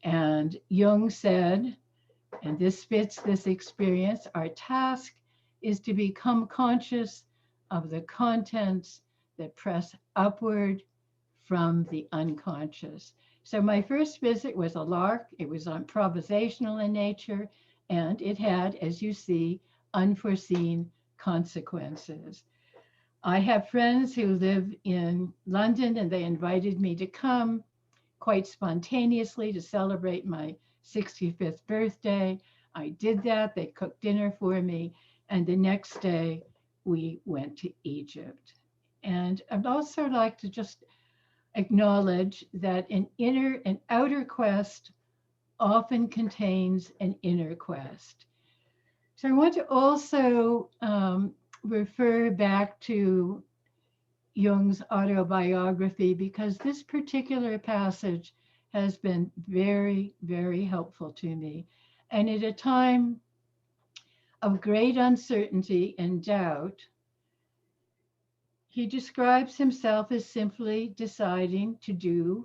And Jung said, and this fits this experience, our task is to become conscious of the contents that press upward from the unconscious. So my first visit was a lark. It was improvisational in nature, and it had, as you see, unforeseen consequences. I have friends who live in London, and they invited me to come quite spontaneously to celebrate my 65th birthday. I did that. They cooked dinner for me. And the next day, we went to Egypt. And I'd also like to just acknowledge that an inner and outer quest often contains an inner quest. So I want to also refer back to Jung's autobiography, because this particular passage has been very, very helpful to me. And at a time of great uncertainty and doubt, he describes himself as simply deciding to do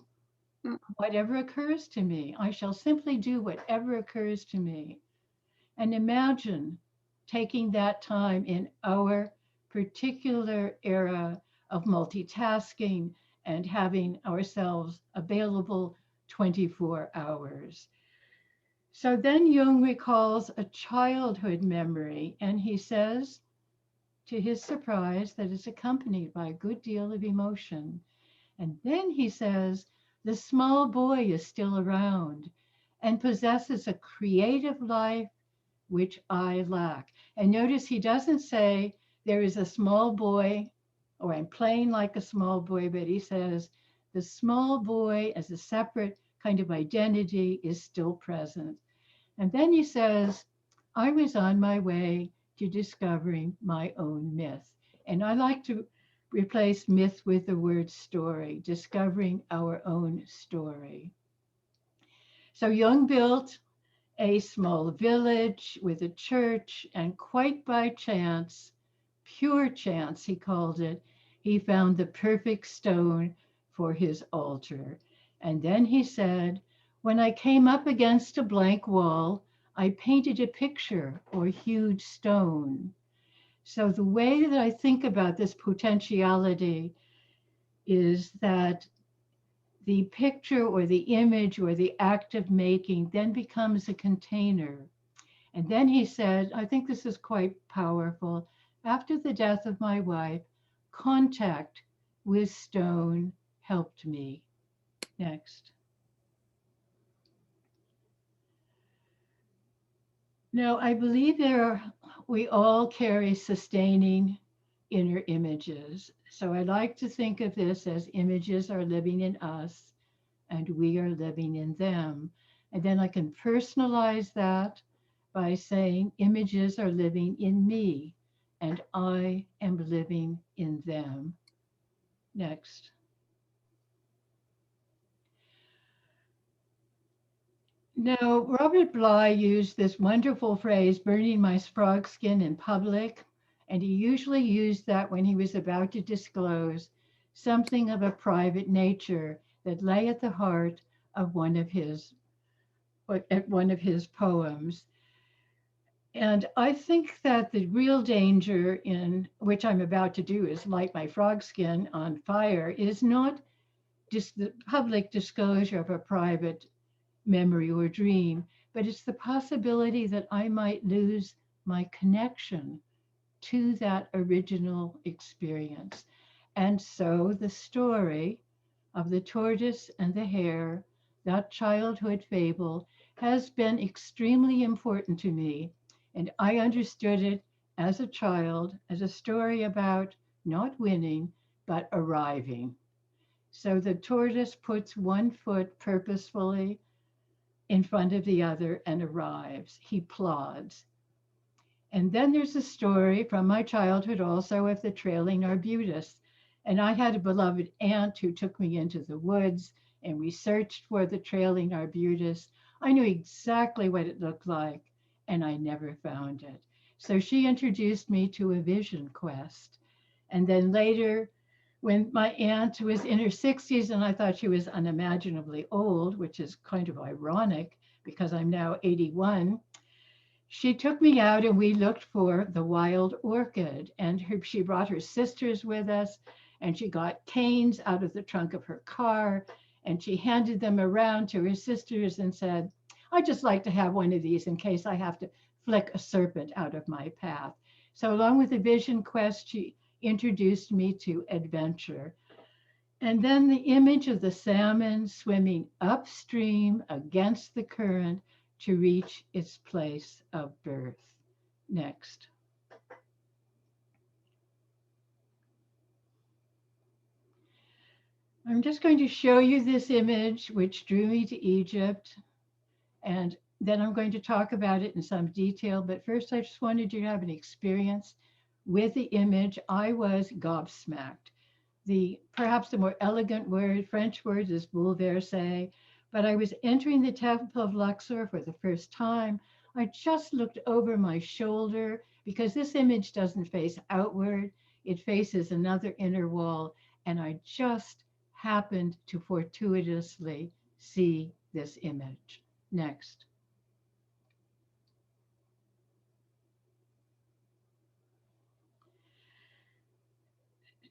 whatever occurs to me. I shall simply do whatever occurs to me. And imagine taking that time in our particular era of multitasking and having ourselves available 24 hours. So then Jung recalls a childhood memory, and he says, to his surprise, that is accompanied by a good deal of emotion. And then he says, the small boy is still around and possesses a creative life which I lack. And notice he doesn't say there is a small boy or I'm playing like a small boy, but he says the small boy as a separate kind of identity is still present. And then he says, I was on my way to discovering my own myth. And I like to replace myth with the word story, discovering our own story. So Jung built a small village with a church, and quite by chance, pure chance, he called it, he found the perfect stone for his altar. And then he said, when I came up against a blank wall, I painted a picture or huge stone. So the way that I think about this potentiality is that the picture or the image or the act of making then becomes a container. And then he said, I think this is quite powerful. After the death of my wife, contact with stone helped me. Next. Now, I believe we all carry sustaining inner images. So I like to think of this as images are living in us and we are living in them. And then I can personalize that by saying images are living in me and I am living in them. Next. Now, Robert Bly used this wonderful phrase, burning my frog skin in public, and he usually used that when he was about to disclose something of a private nature that lay at the heart of one of his at one of his poems. And I think that the real danger in which I'm about to do is light my frog skin on fire is not just the public disclosure of a private memory or dream, but it's the possibility that I might lose my connection to that original experience. And so the story of the tortoise and the hare, that childhood fable, has been extremely important to me. And I understood it as a child as a story about not winning, but arriving. So the tortoise puts one foot purposefully in front of the other and arrives. He plods. And then there's a story from my childhood also of the trailing arbutus. And I had a beloved aunt who took me into the woods and we searched for the trailing arbutus. I knew exactly what it looked like and I never found it. So she introduced me to a vision quest. And then later, when my aunt was in her 60s and I thought she was unimaginably old, which is kind of ironic because I'm now 81, she took me out and we looked for the wild orchid. And she brought her sisters with us and she got canes out of the trunk of her car and she handed them around to her sisters and said, I'd just like to have one of these in case I have to flick a serpent out of my path. So along with the vision quest, she introduced me to adventure. And then the image of the salmon swimming upstream against the current to reach its place of birth. Next. I'm just going to show you this image, which drew me to Egypt. And then I'm going to talk about it in some detail. But first, I just wanted you to have an experience with the image. I was gobsmacked. Perhaps the more elegant word, French word is bouleversé, but I was entering the Temple of Luxor for the first time. I just looked over my shoulder because this image doesn't face outward, it faces another inner wall, and I just happened to fortuitously see this image. Next.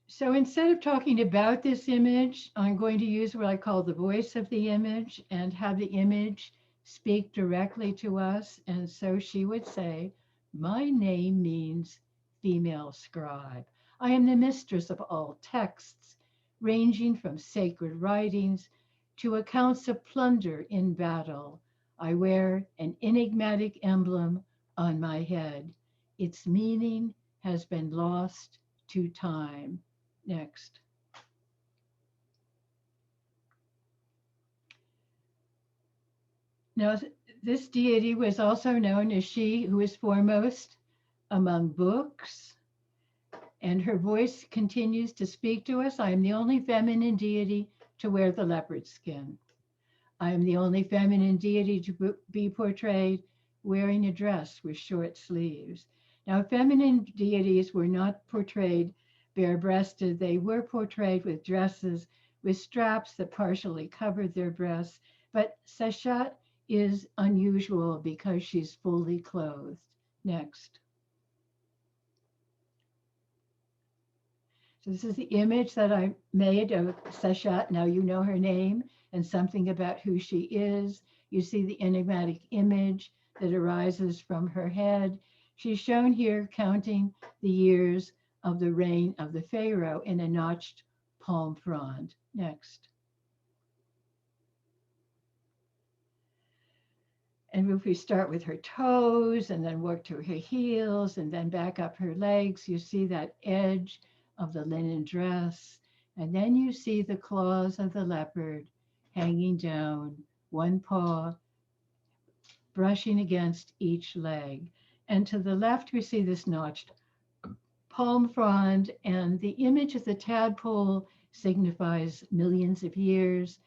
So instead of talking about this image, I'm going to use what I call the voice of the image and have the image speak directly to us. And so she would say, my name means female scribe. I am the mistress of all texts, ranging from sacred writings to accounts of plunder in battle. I wear an enigmatic emblem on my head. Its meaning has been lost to time. Next. Now, this deity was also known as she who is foremost among books, and her voice continues to speak to us. I am the only feminine deity to wear the leopard skin. I am the only feminine deity to be portrayed wearing a dress with short sleeves. Now, feminine deities were not portrayed bare-breasted. They were portrayed with dresses with straps that partially covered their breasts. But Seshat is unusual because she's fully clothed. Next. So this is the image that I made of Seshat. Now you know her name and something about who she is. You see the enigmatic image that arises from her head. She's shown here counting the years of the reign of the Pharaoh in a notched palm frond. Next. And if we start with her toes and then work to her heels and then back up her legs, you see that edge of the linen dress. And then you see the claws of the leopard hanging down, one paw brushing against each leg. And to the left, we see this notched palm frond, and the image of the tadpole signifies millions of years,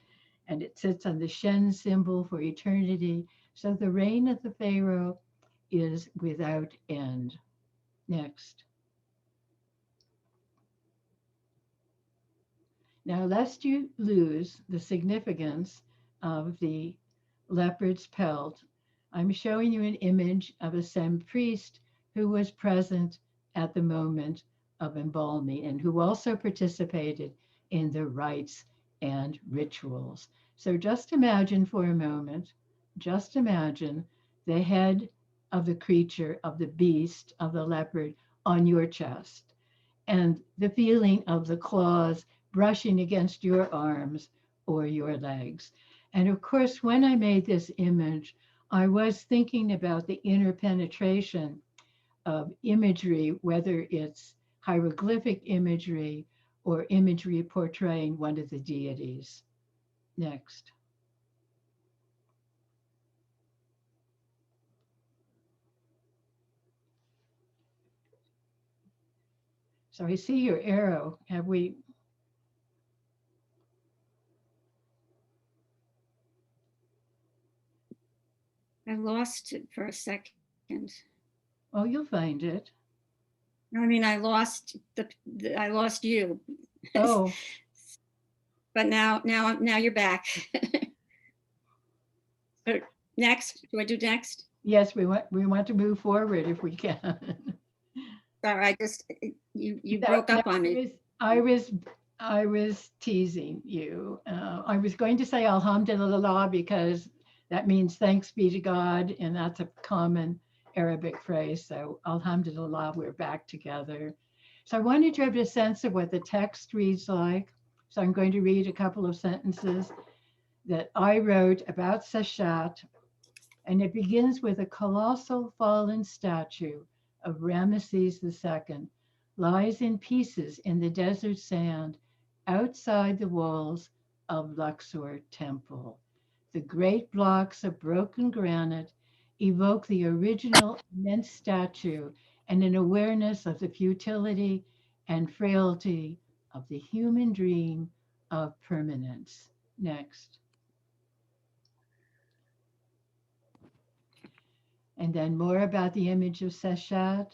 and it sits on the Shen symbol for eternity. So the reign of the Pharaoh is without end. Next. Now, lest you lose the significance of the leopard's pelt. I'm showing you an image of a Sem priest who was present at the moment of embalming and who also participated in the rites and rituals. So just imagine for a moment, just imagine the head of the creature, of the beast, of the leopard on your chest, and the feeling of the claws brushing against your arms or your legs. And of course, when I made this image, I was thinking about the interpenetration of imagery, whether it's hieroglyphic imagery or imagery portraying one of the deities. Next. So I see your arrow. Have we? I lost it for a second. Oh, you'll find it. I mean, I lost I lost you. Oh, But now you're back. So next, do I do next? yes, we want to move forward if we can. Sorry, I just, you No, broke up no, on me. I was teasing you. I was going to say Alhamdulillah because that means thanks be to God, and that's a common Arabic phrase. So Alhamdulillah, we're back together. So I wanted to have a sense of what the text reads like. So I'm going to read a couple of sentences that I wrote about Seshat, and it begins with a colossal fallen statue of Ramesses II lies in pieces in the desert sand outside the walls of Luxor Temple. The great blocks of broken granite evoke the original immense statue and an awareness of the futility and frailty of the human dream of permanence. Next. And then more about the image of Seshat.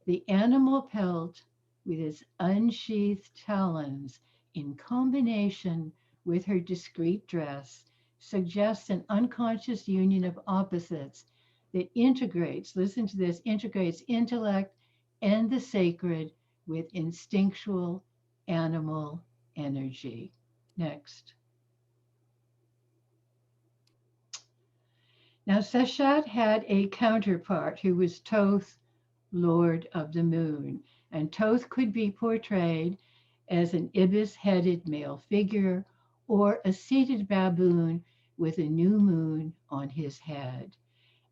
The animal pelt with its unsheathed talons in combination with her discreet dress suggests an unconscious union of opposites that integrates, listen to this, integrates intellect and the sacred with instinctual animal energy. Next. Now, Seshat had a counterpart who was Thoth, Lord of the Moon. And Thoth could be portrayed as an ibis-headed male figure or a seated baboon with a new moon on his head.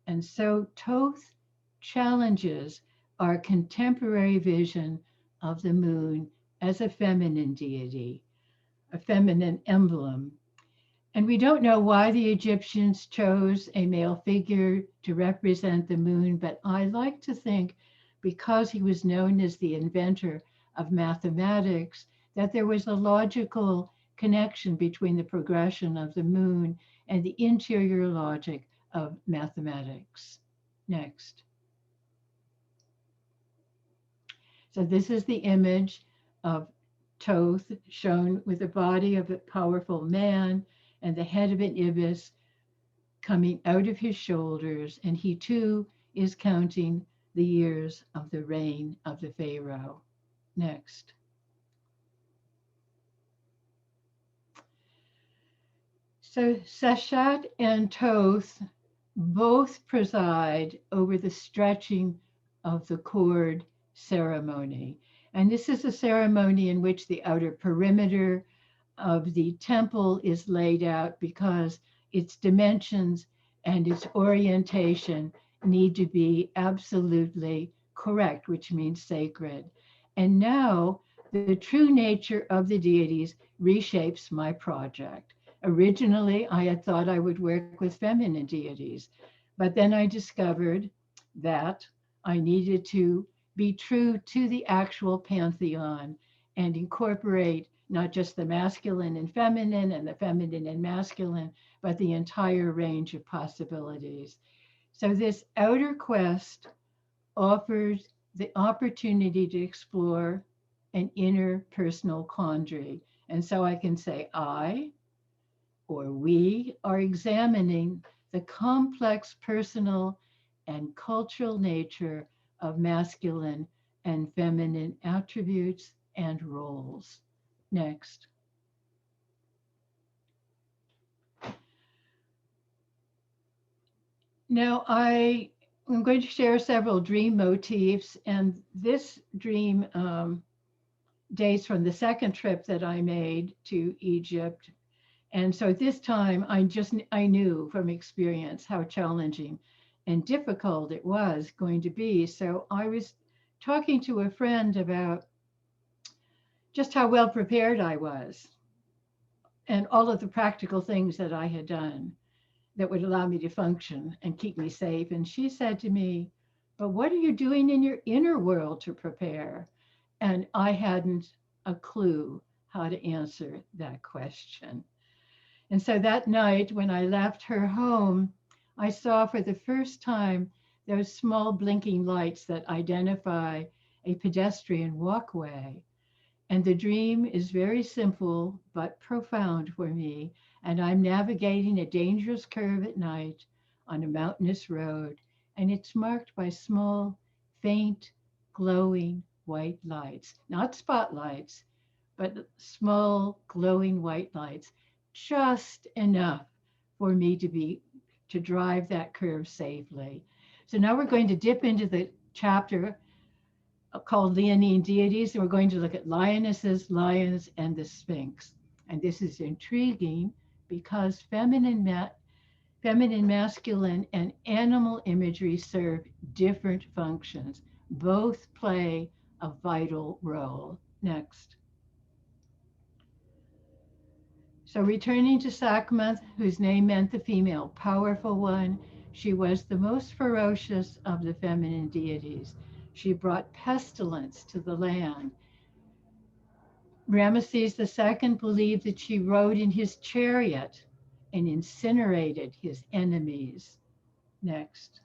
And so Thoth challenges our contemporary vision of the moon as a feminine deity, a feminine emblem. And we don't know why the Egyptians chose a male figure to represent the moon, but I like to think because he was known as the inventor of mathematics, that there was a logical connection between the progression of the moon and the interior logic of mathematics. Next. So this is the image of Thoth shown with the body of a powerful man and the head of an ibis coming out of his shoulders, and he too is counting the years of the reign of the Pharaoh. Next. So Seshat and Thoth both preside over the stretching of the cord ceremony. And this is a ceremony in which the outer perimeter of the temple is laid out because its dimensions and its orientation need to be absolutely correct, which means sacred. And now the true nature of the deities reshapes my project. Originally, I had thought I would work with feminine deities, but then I discovered that I needed to be true to the actual pantheon and incorporate not just the masculine and the feminine and masculine, but the entire range of possibilities. So this outer quest offers the opportunity to explore an inner personal quandary. And so I can say I or we are examining the complex personal and cultural nature of masculine and feminine attributes and roles. Next. Now, I'm going to share several dream motifs, and this dream dates from the second trip that I made to Egypt. And so this time I knew from experience how challenging and difficult it was going to be. So I was talking to a friend about just how well prepared I was and all of the practical things that I had done that would allow me to function and keep me safe. And she said to me, "But what are you doing in your inner world to prepare?" And I hadn't a clue how to answer that question. And so that night, when I left her home, I saw for the first time those small blinking lights that identify a pedestrian walkway. And the dream is very simple but profound for me. And I'm navigating a dangerous curve at night on a mountainous road. And it's marked by small, faint, glowing white lights, not spotlights, but small, glowing white lights, just enough for me to drive that curve safely. So now we're going to dip into the chapter called Leonine Deities, and we're going to look at lionesses, lions, and the Sphinx. And this is intriguing because feminine, masculine, and animal imagery serve different functions. Both play a vital role. Next. So returning to Sekhmet, whose name meant the female powerful one, she was the most ferocious of the feminine deities. She brought pestilence to the land. Ramesses II believed that she rode in his chariot and incinerated his enemies. Next.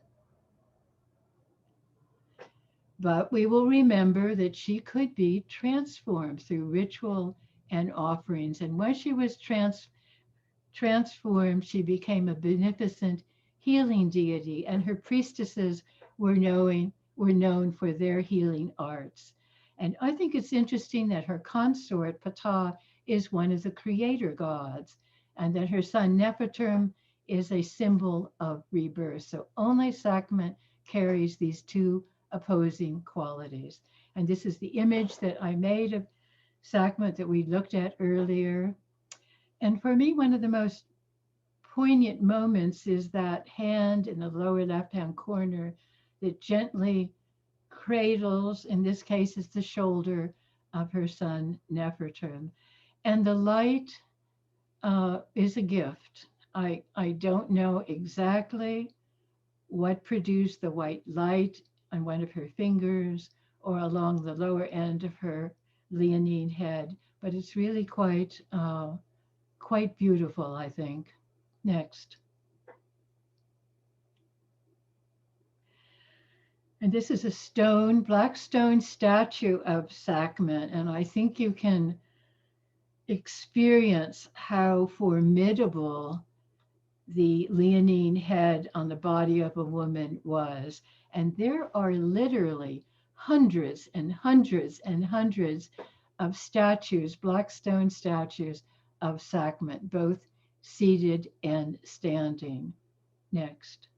But we will remember that she could be transformed through ritual and offerings. And when she was transformed, she became a beneficent healing deity, and her priestesses were known for their healing arts. And I think it's interesting that her consort, Ptah, is one of the creator gods, and that her son Nefertum is a symbol of rebirth. So only Sekhmet carries these two opposing qualities. And this is the image that I made of Sekhmet that we looked at earlier. And for me, one of the most poignant moments is that hand in the lower left-hand corner that gently cradles, in this case, is the shoulder of her son Nefertum. And the light is a gift. I don't know exactly what produced the white light on one of her fingers or along the lower end of her leonine head, but it's really quite beautiful, I think. Next. And this is a black stone statue of Sekhmet, and I think you can experience how formidable the leonine head on the body of a woman was. And there are literally hundreds and hundreds and hundreds of statues, black stone statues of Sekhmet, both seated and standing. Next.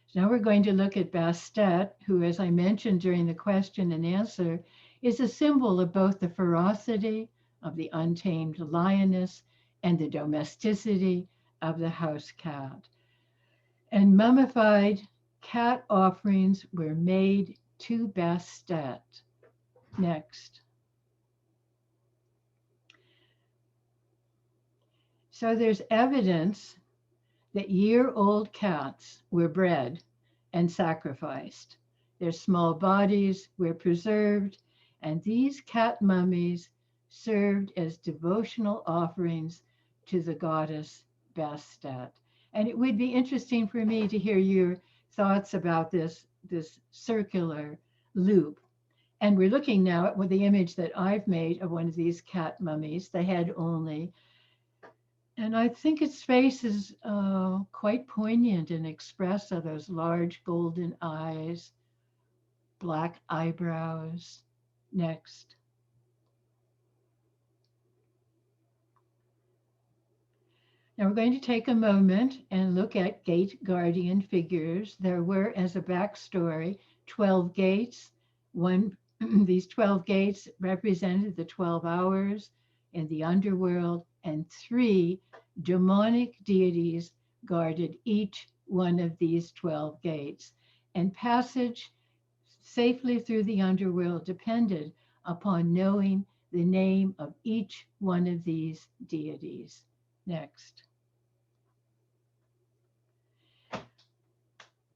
So now we're going to look at Bastet, who, as I mentioned during the question and answer, is a symbol of both the ferocity of the untamed lioness and the domesticity of the house cat. And mummified cat offerings were made to Bastet. Next. So there's evidence that year-old cats were bred and sacrificed. Their small bodies were preserved, and these cat mummies served as devotional offerings to the goddess Bastet. And it would be interesting for me to hear your thoughts about this circular loop. And we're looking now at the image that I've made of one of these cat mummies, the head only. And I think its face is quite poignant and expressive, those large golden eyes, black eyebrows. Next. Now we're going to take a moment and look at gate guardian figures. There were, as a backstory, 12 gates. One, these 12 gates represented the 12 hours in the underworld, and 3 demonic deities guarded each one of these 12 gates. And passage safely through the underworld depended upon knowing the name of each one of these deities. Next.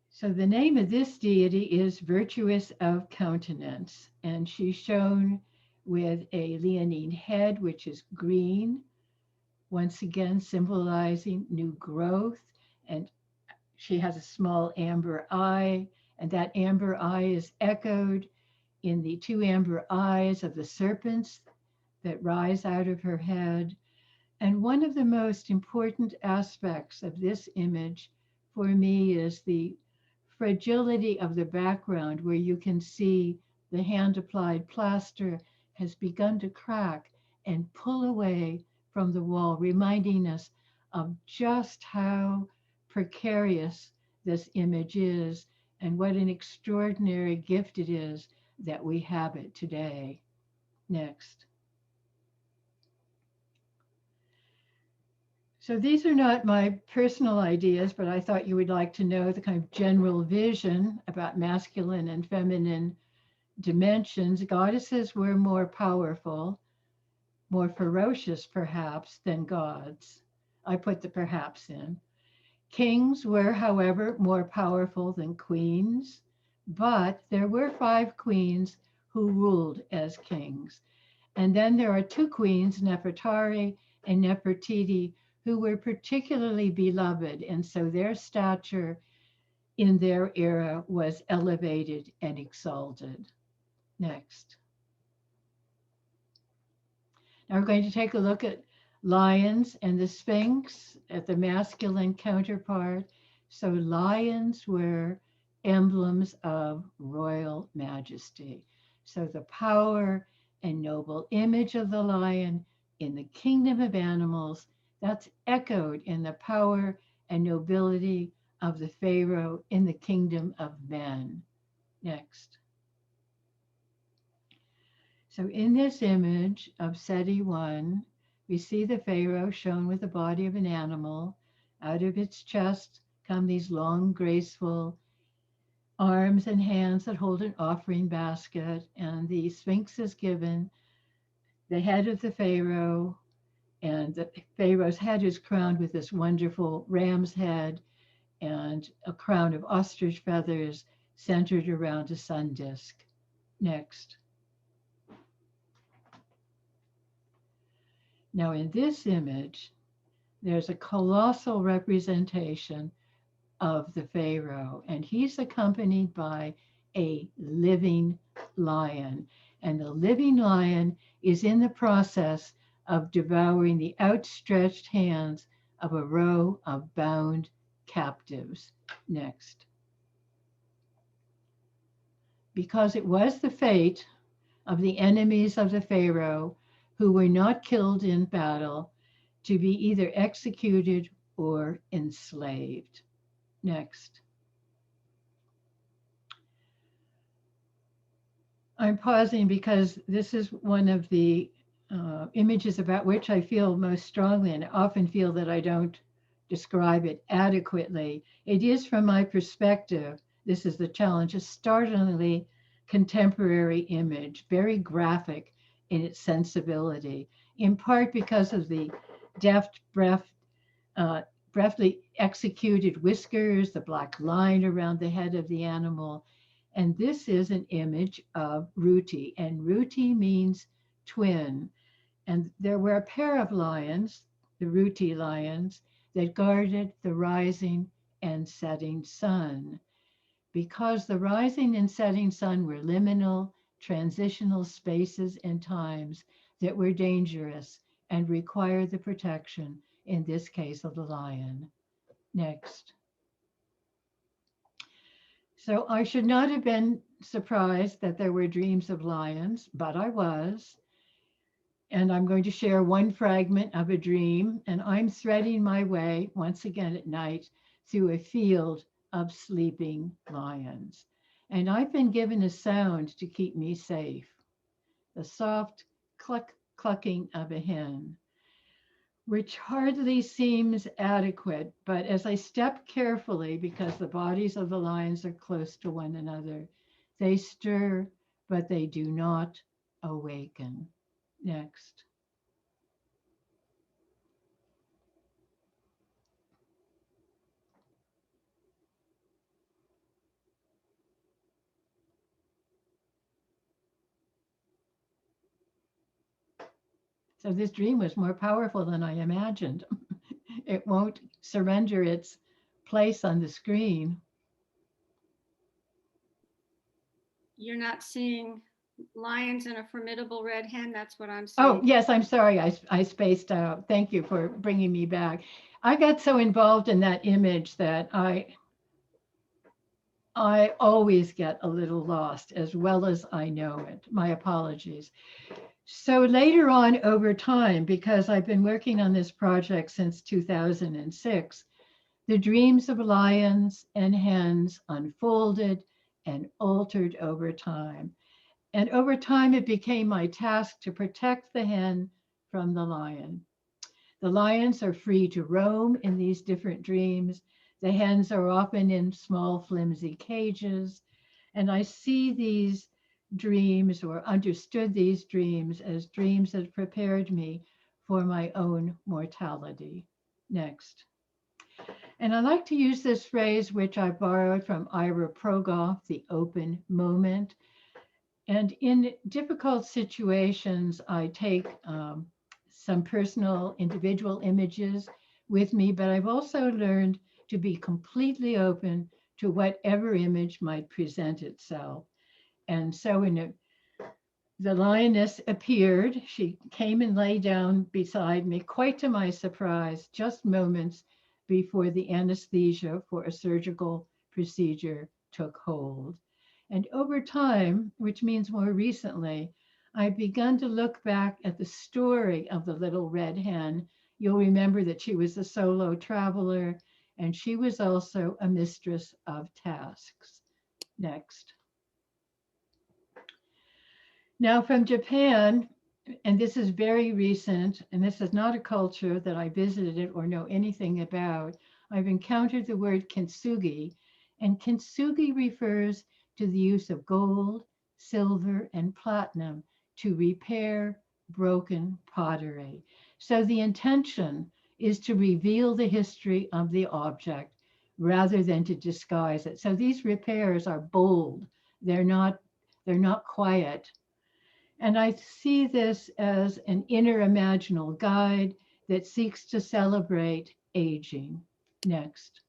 So the name of this deity is Virtuous of Countenance, and she's shown with a leonine head, which is green, once again symbolizing new growth. And she has a small amber eye, and that amber eye is echoed in the 2 amber eyes of the serpents that rise out of her head. And one of the most important aspects of this image for me is the fragility of the background, where you can see the hand-applied plaster has begun to crack and pull away from the wall, reminding us of just how precarious this image is and what an extraordinary gift it is that we have it today. Next. So these are not my personal ideas, but I thought you would like to know the kind of general vision about masculine and feminine dimensions. Goddesses were more powerful, more ferocious perhaps than gods. I put the perhaps in. Kings were, however, more powerful than queens, but there were 5 queens who ruled as kings. And then there are 2 queens, Nefertari and Nefertiti, who were particularly beloved, and so their stature in their era was elevated and exalted. Next. Now we're going to take a look at lions and the Sphinx at the masculine counterpart. So lions were emblems of royal majesty. So the power and noble image of the lion in the kingdom of animals, that's echoed in the power and nobility of the Pharaoh in the kingdom of men. Next. So in this image of Seti I, we see the Pharaoh shown with the body of an animal. Out of its chest come these long, graceful arms and hands that hold an offering basket, and the Sphinx is given the head of the Pharaoh, and the Pharaoh's head is crowned with this wonderful ram's head and a crown of ostrich feathers centered around a sun disk. Next. Now in this image, there's a colossal representation of the Pharaoh, and he's accompanied by a living lion. And the living lion is in the process of devouring the outstretched hands of a row of bound captives. Next. Because it was the fate of the enemies of the Pharaoh who were not killed in battle to be either executed or enslaved. Next. I'm pausing because this is one of the images about which I feel most strongly, and often feel that I don't describe it adequately. It is, from my perspective, this is the challenge, a startlingly contemporary image, very graphic in its sensibility, in part because of the deft, breathly executed whiskers, the black line around the head of the animal. And this is an image of Ruti, and Ruti means twin. And there were a pair of lions, the Ruti lions, that guarded the rising and setting sun. Because the rising and setting sun were liminal, transitional spaces and times that were dangerous and required the protection in this case of the lion. Next. So I should not have been surprised that there were dreams of lions, but I was. And I'm going to share one fragment of a dream, and I'm threading my way once again at night through a field of sleeping lions. And I've been given a sound to keep me safe, the soft clucking of a hen, which hardly seems adequate. But as I step carefully, because the bodies of the lions are close to one another, they stir, but they do not awaken. Next. So this dream was more powerful than I imagined. It won't surrender its place on the screen. You're not seeing lions and a formidable red hen. That's what I'm Oh, seeing. yes, I'm sorry. I spaced out. Thank you for bringing me back. I got so involved in that image that I always get a little lost as well as I know it. My apologies. So later on over time, because I've been working on this project since 2006, the dreams of lions and hens unfolded and altered over time. And over time, it became my task to protect the hen from the lion. The lions are free to roam in these different dreams. The hens are often in small, flimsy cages. And I see these dreams, or understood these dreams, as dreams that prepared me for my own mortality. Next. And I like to use this phrase, which I borrowed from Ira Progoff, the open moment. And in difficult situations, I take some personal individual images with me, but I've also learned to be completely open to whatever image might present itself. And so the lioness appeared. She came and lay down beside me, quite to my surprise, just moments before the anesthesia for a surgical procedure took hold. And over time, which means more recently, I've begun to look back at the story of the little red hen. You'll remember that she was a solo traveler, and she was also a mistress of tasks. Next. Now from Japan, and this is very recent, and this is not a culture that I visited or know anything about, I've encountered the word kintsugi, and kintsugi refers to the use of gold, silver, and platinum to repair broken pottery. So the intention is to reveal the history of the object rather than to disguise it. So these repairs are bold. They're not quiet. And I see this as an inner imaginal guide that seeks to celebrate aging. Next.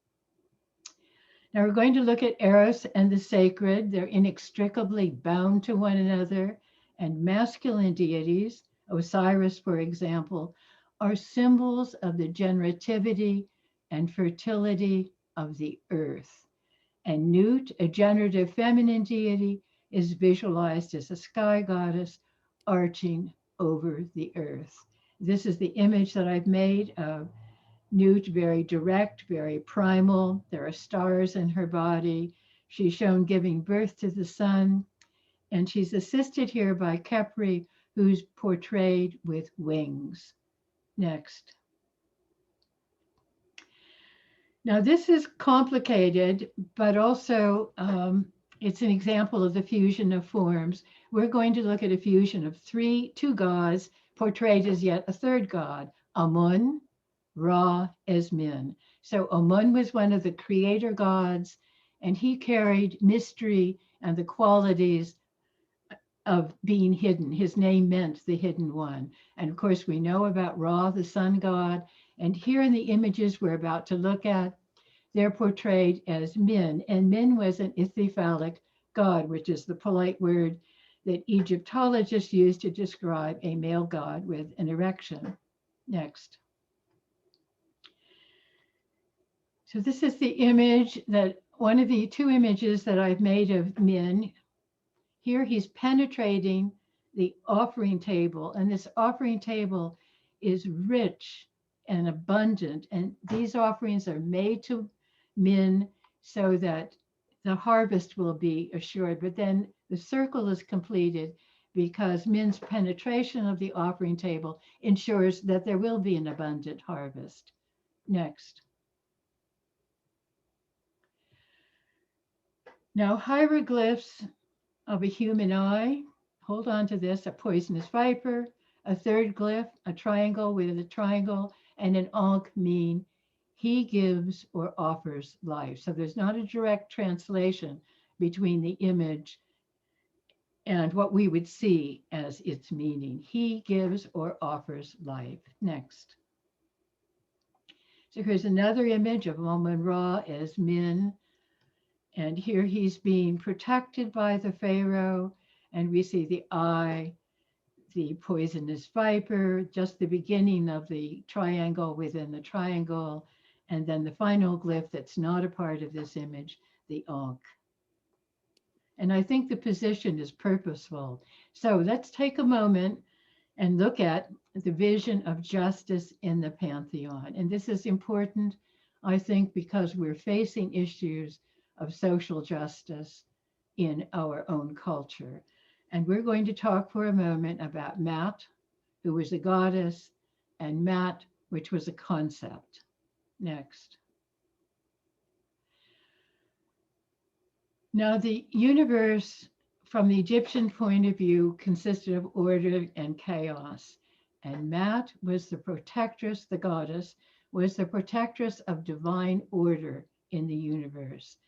Now we're going to look at Eros and the sacred. They're inextricably bound to one another. And masculine deities, Osiris, for example, are symbols of the generativity and fertility of the earth. And Nut, a generative feminine deity, is visualized as a sky goddess arching over the earth. This is the image that I've made of Nut, very direct, very primal. There are stars in her body. She's shown giving birth to the sun, and she's assisted here by Khepri, who's portrayed with wings. Next. Now this is complicated, but also it's an example of the fusion of forms. We're going to look at a fusion of two gods portrayed as yet a third god, Amun, Ra, Esmin. So Amun was one of the creator gods, and he carried mystery and the qualities of being hidden. His name meant the hidden one. And of course, we know about Ra, the sun god. And here in the images we're about to look at, they're portrayed as Min. And Min was an ithyphallic god, which is the polite word that Egyptologists use to describe a male god with an erection. Next. So this is the image that, one of the two images that I've made of Min. Here he's penetrating the offering table, and this offering table is rich and abundant. And these offerings are made to Min so that the harvest will be assured. But then the circle is completed because Min's penetration of the offering table ensures that there will be an abundant harvest. Next. Now, hieroglyphs of a human eye. Hold on to this: a poisonous viper, a third glyph, a triangle with a triangle, and an ankh mean he gives or offers life. So there's not a direct translation between the image and what we would see as its meaning. He gives or offers life. Next. So here's another image of Amun-Ra as Min. And here he's being protected by the Pharaoh. And we see the eye, the poisonous viper, just the beginning of the triangle within the triangle. And then the final glyph that's not a part of this image, the ankh. And I think the position is purposeful. So let's take a moment and look at the vision of justice in the Pantheon. And this is important, I think, because we're facing issues of social justice in our own culture. And we're going to talk for a moment about Maat, who was a goddess, and Mat, which was a concept. Next. Now, the universe, from the Egyptian point of view, consisted of order and chaos. And Maat was the protectress, the goddess, was the protectress of divine order in the universe.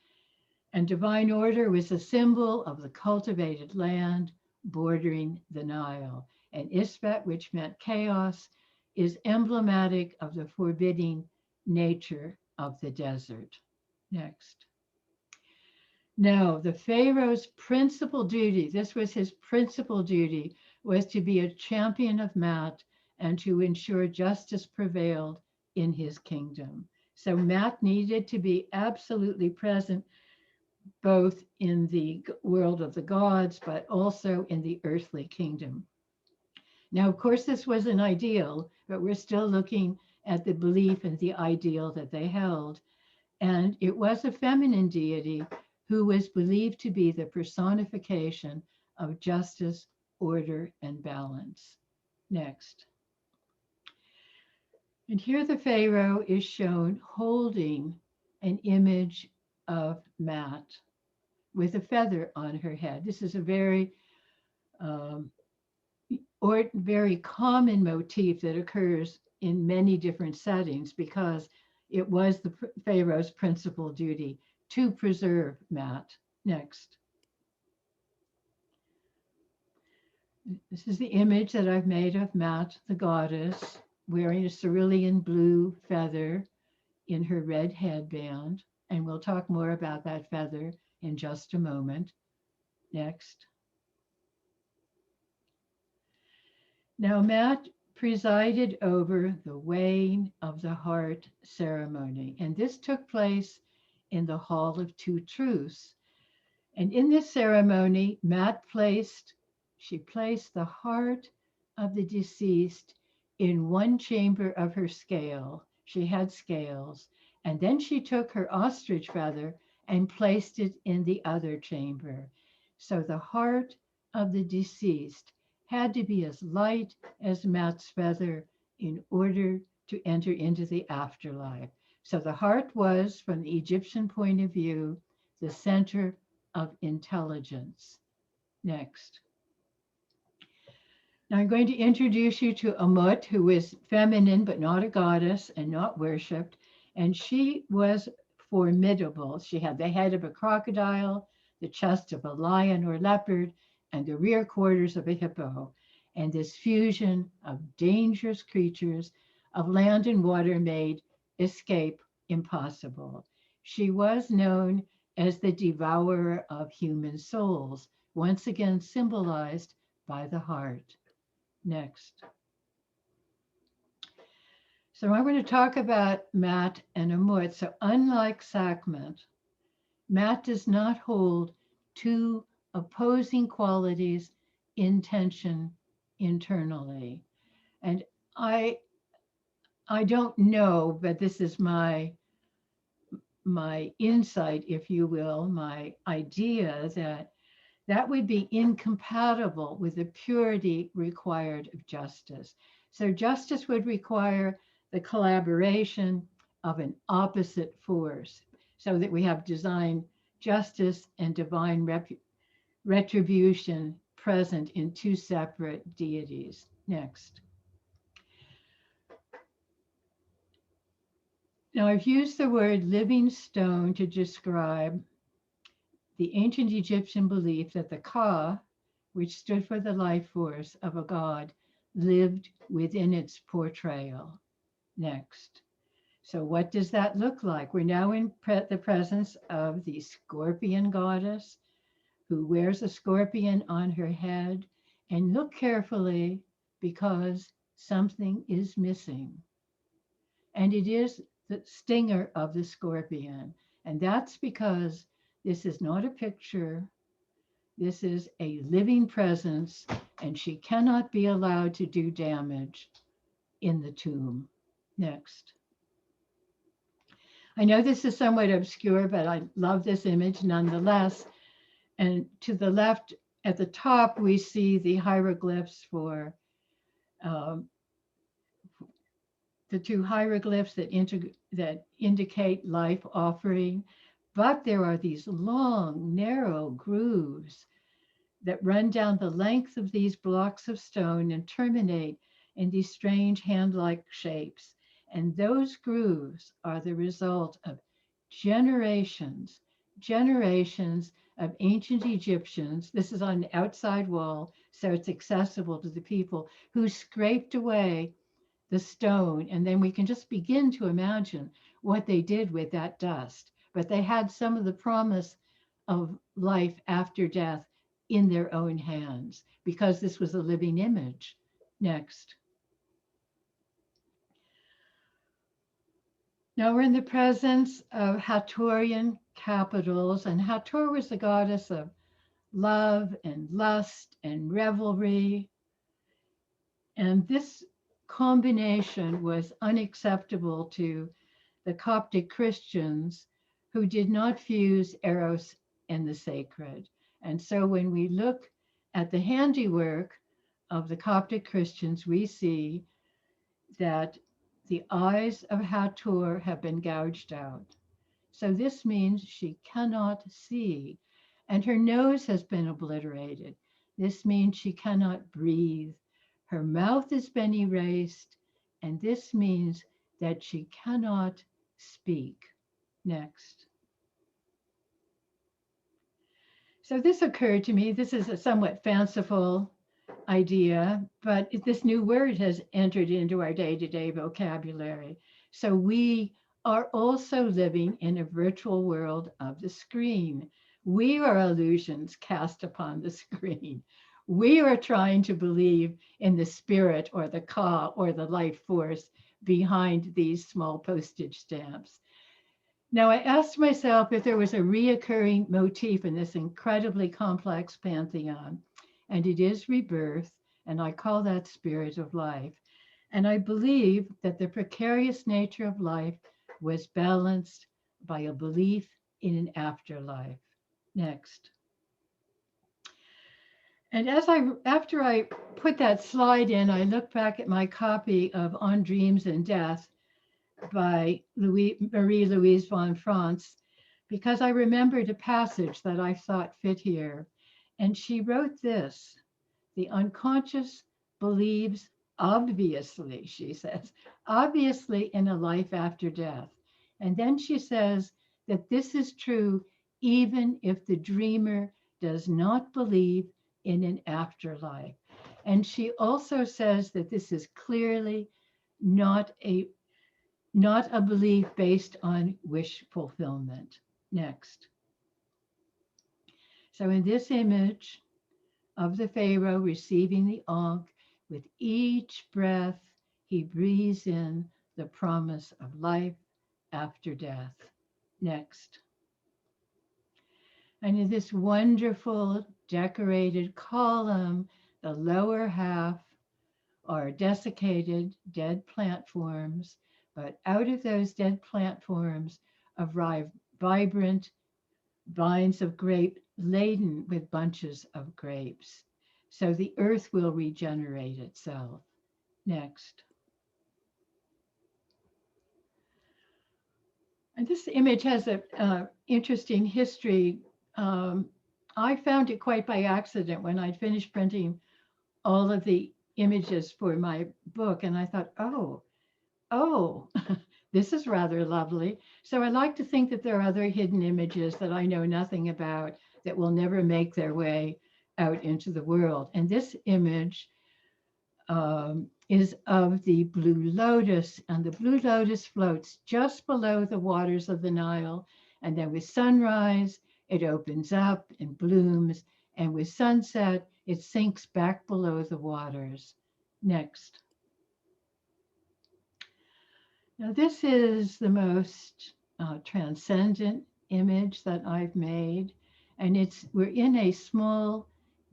And divine order was a symbol of the cultivated land bordering the Nile. And Isfet, which meant chaos, is emblematic of the forbidding nature of the desert. Next. Now, the Pharaoh's principal duty, this was his principal duty, was to be a champion of Maat and to ensure justice prevailed in his kingdom. So Maat needed to be absolutely present both in the world of the gods, but also in the earthly kingdom. Now, of course, this was an ideal, but we're still looking at the belief and the ideal that they held. And it was a feminine deity who was believed to be the personification of justice, order, and balance. Next. And here the Pharaoh is shown holding an image of Maat with a feather on her head. This is a very very common motif that occurs in many different settings because it was the Pharaoh's principal duty to preserve Maat. Next. This is the image that I've made of Maat, the goddess, wearing a cerulean blue feather in her red headband. And we'll talk more about that feather in just a moment. Next. Now, Maat presided over the weighing of the heart ceremony, and this took place in the Hall of Two Truths. And in this ceremony, Maat placed the heart of the deceased in one chamber of her scale. She had scales, and then she took her ostrich feather and placed it in the other chamber. So the heart of the deceased had to be as light as Maat's feather in order to enter into the afterlife. So the heart was, from the Egyptian point of view, the center of intelligence. Next. Now I'm going to introduce you to Amut, who is feminine but not a goddess and not worshipped. And she was formidable. She had the head of a crocodile, the chest of a lion or leopard, and the rear quarters of a hippo. And this fusion of dangerous creatures of land and water made escape impossible. She was known as the devourer of human souls, once again symbolized by the heart. Next. So I'm going to talk about Mat and Amut. So unlike Sakhmet, Mat does not hold two opposing qualities in tension internally. And I don't know, but this is my insight, if you will, my idea that would be incompatible with the purity required of justice. So justice would require the collaboration of an opposite force so that we have design justice and divine retribution present in two separate deities. Next. Now I've used the word living stone to describe the ancient Egyptian belief that the Ka, which stood for the life force of a god, lived within its portrayal. Next. So what does that look like? We're now in the presence of the scorpion goddess who wears a scorpion on her head. And look carefully because something is missing. And it is the stinger of the scorpion. And that's because this is not a picture. This is a living presence, and she cannot be allowed to do damage in the tomb. Next. I know this is somewhat obscure, but I love this image nonetheless. And to the left at the top, we see the hieroglyphs for the two hieroglyphs that indicate life offering. But there are these long, narrow grooves that run down the length of these blocks of stone and terminate in these strange hand-like shapes. And those grooves are the result of generations of ancient Egyptians. This is on the outside wall, so it's accessible to the people who scraped away the stone. And then we can just begin to imagine what they did with that dust. But they had some of the promise of life after death in their own hands because this was a living image. Next. Now we're in the presence of Hathorian capitals, and Hathor was the goddess of love and lust and revelry. And this combination was unacceptable to the Coptic Christians who did not fuse Eros and the sacred. And so when we look at the handiwork of the Coptic Christians, we see that the eyes of Hathor have been gouged out. So this means she cannot see, and her nose has been obliterated. This means she cannot breathe. Her mouth has been erased, and this means that she cannot speak. Next. So this occurred to me. This is a somewhat fanciful idea, but this new word has entered into our day-to-day vocabulary. So we are also living in a virtual world of the screen. We are illusions cast upon the screen. We are trying to believe in the spirit or the Ka or the life force behind these small postage stamps. Now, I asked myself if there was a reoccurring motif in this incredibly complex pantheon, and it is rebirth, and I call that spirit of life. And I believe that the precarious nature of life was balanced by a belief in an afterlife. Next. And after I put that slide in, I look back at my copy of On Dreams and Death by Marie-Louise von France, because I remembered a passage that I thought fit here. And she wrote this: the unconscious believes obviously, she says, obviously in a life after death. And then she says that this is true even if the dreamer does not believe in an afterlife. And she also says that this is clearly not a belief based on wish fulfillment. Next. So in this image of the Pharaoh receiving the Ankh, with each breath he breathes in the promise of life after death. Next. And in this wonderful decorated column, the lower half are desiccated dead plant forms, but out of those dead plant forms arrive vibrant vines of grape laden with bunches of grapes. So the earth will regenerate itself. Next. And this image has an interesting history. I found it quite by accident when I'd finished printing all of the images for my book. And I thought, oh, this is rather lovely. So I like to think that there are other hidden images that I know nothing about that will never make their way out into the world. And this image is of the blue lotus, and the blue lotus floats just below the waters of the Nile. And then with sunrise, it opens up and blooms. And with sunset, it sinks back below the waters. Next. Now, this is the most transcendent image that I've made. And we're in a small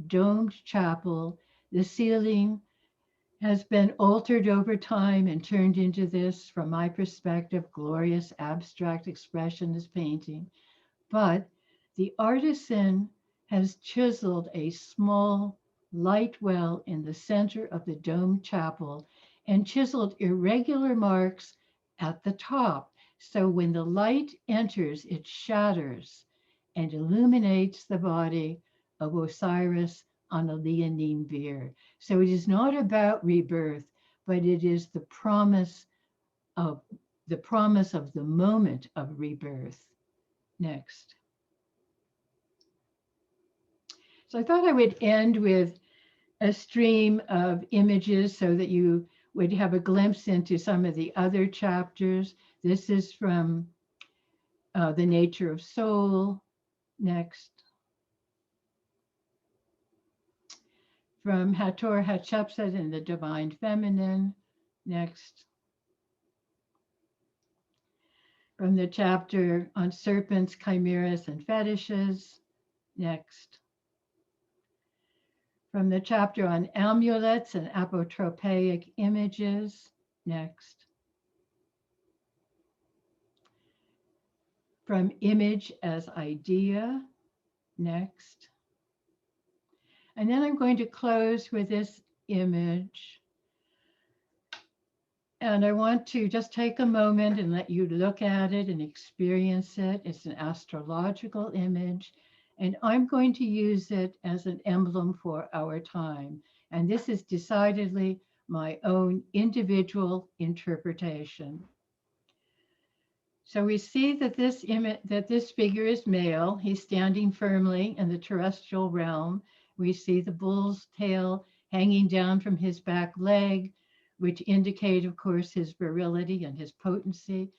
domed chapel. The ceiling has been altered over time and turned into this, from my perspective, glorious abstract expressionist painting. But the artisan has chiseled a small light well in the center of the domed chapel and chiseled irregular marks at the top. So when the light enters, it shatters and illuminates the body of Osiris on a leonine bier. So it is not about rebirth, but it is the promise of the moment of rebirth. Next. So I thought I would end with a stream of images so that you would have a glimpse into some of the other chapters. This is from The Nature of Soul. Next. From Hathor Hatshepsut and the Divine Feminine. Next. From the chapter on serpents, chimeras, and fetishes. Next. From the chapter on amulets and apotropaic images. Next. From image as idea. Next. And then I'm going to close with this image. And I want to just take a moment and let you look at it and experience it. It's an astrological image, and I'm going to use it as an emblem for our time. And this is decidedly my own individual interpretation. So we see that this figure is male. He's standing firmly in the terrestrial realm. We see the bull's tail hanging down from his back leg, which indicate, of course, his virility and his potency.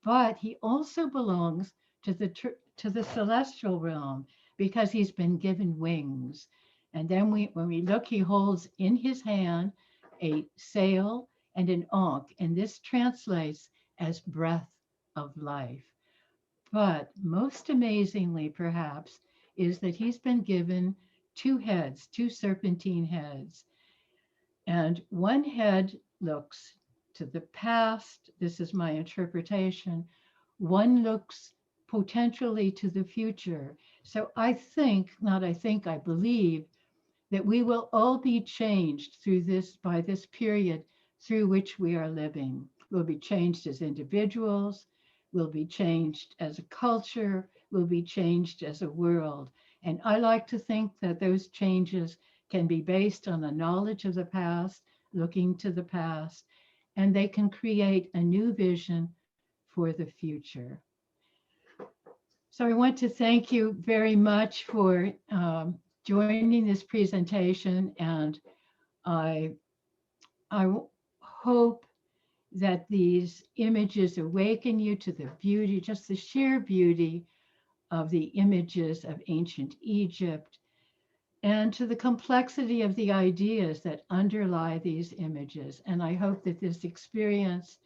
But he also belongs to the celestial realm because he's been given wings. And then when we look, he holds in his hand a sail and an ankh, and this translates as breath of life. But most amazingly, perhaps, is that he's been given two heads, two serpentine heads. And one head looks to the past. This is my interpretation. One looks potentially to the future. So I believe that we will all be changed by this period through which we are living. We'll be changed as individuals. We'll be changed as a culture. We'll be changed as a world. And I like to think that those changes can be based on a knowledge of the past, looking to the past, and they can create a new vision for the future. So I want to thank you very much for joining this presentation, and I hope that these images awaken you to the beauty, just the sheer beauty of the images of ancient Egypt, and to the complexity of the ideas that underlie these images. And I hope that this experience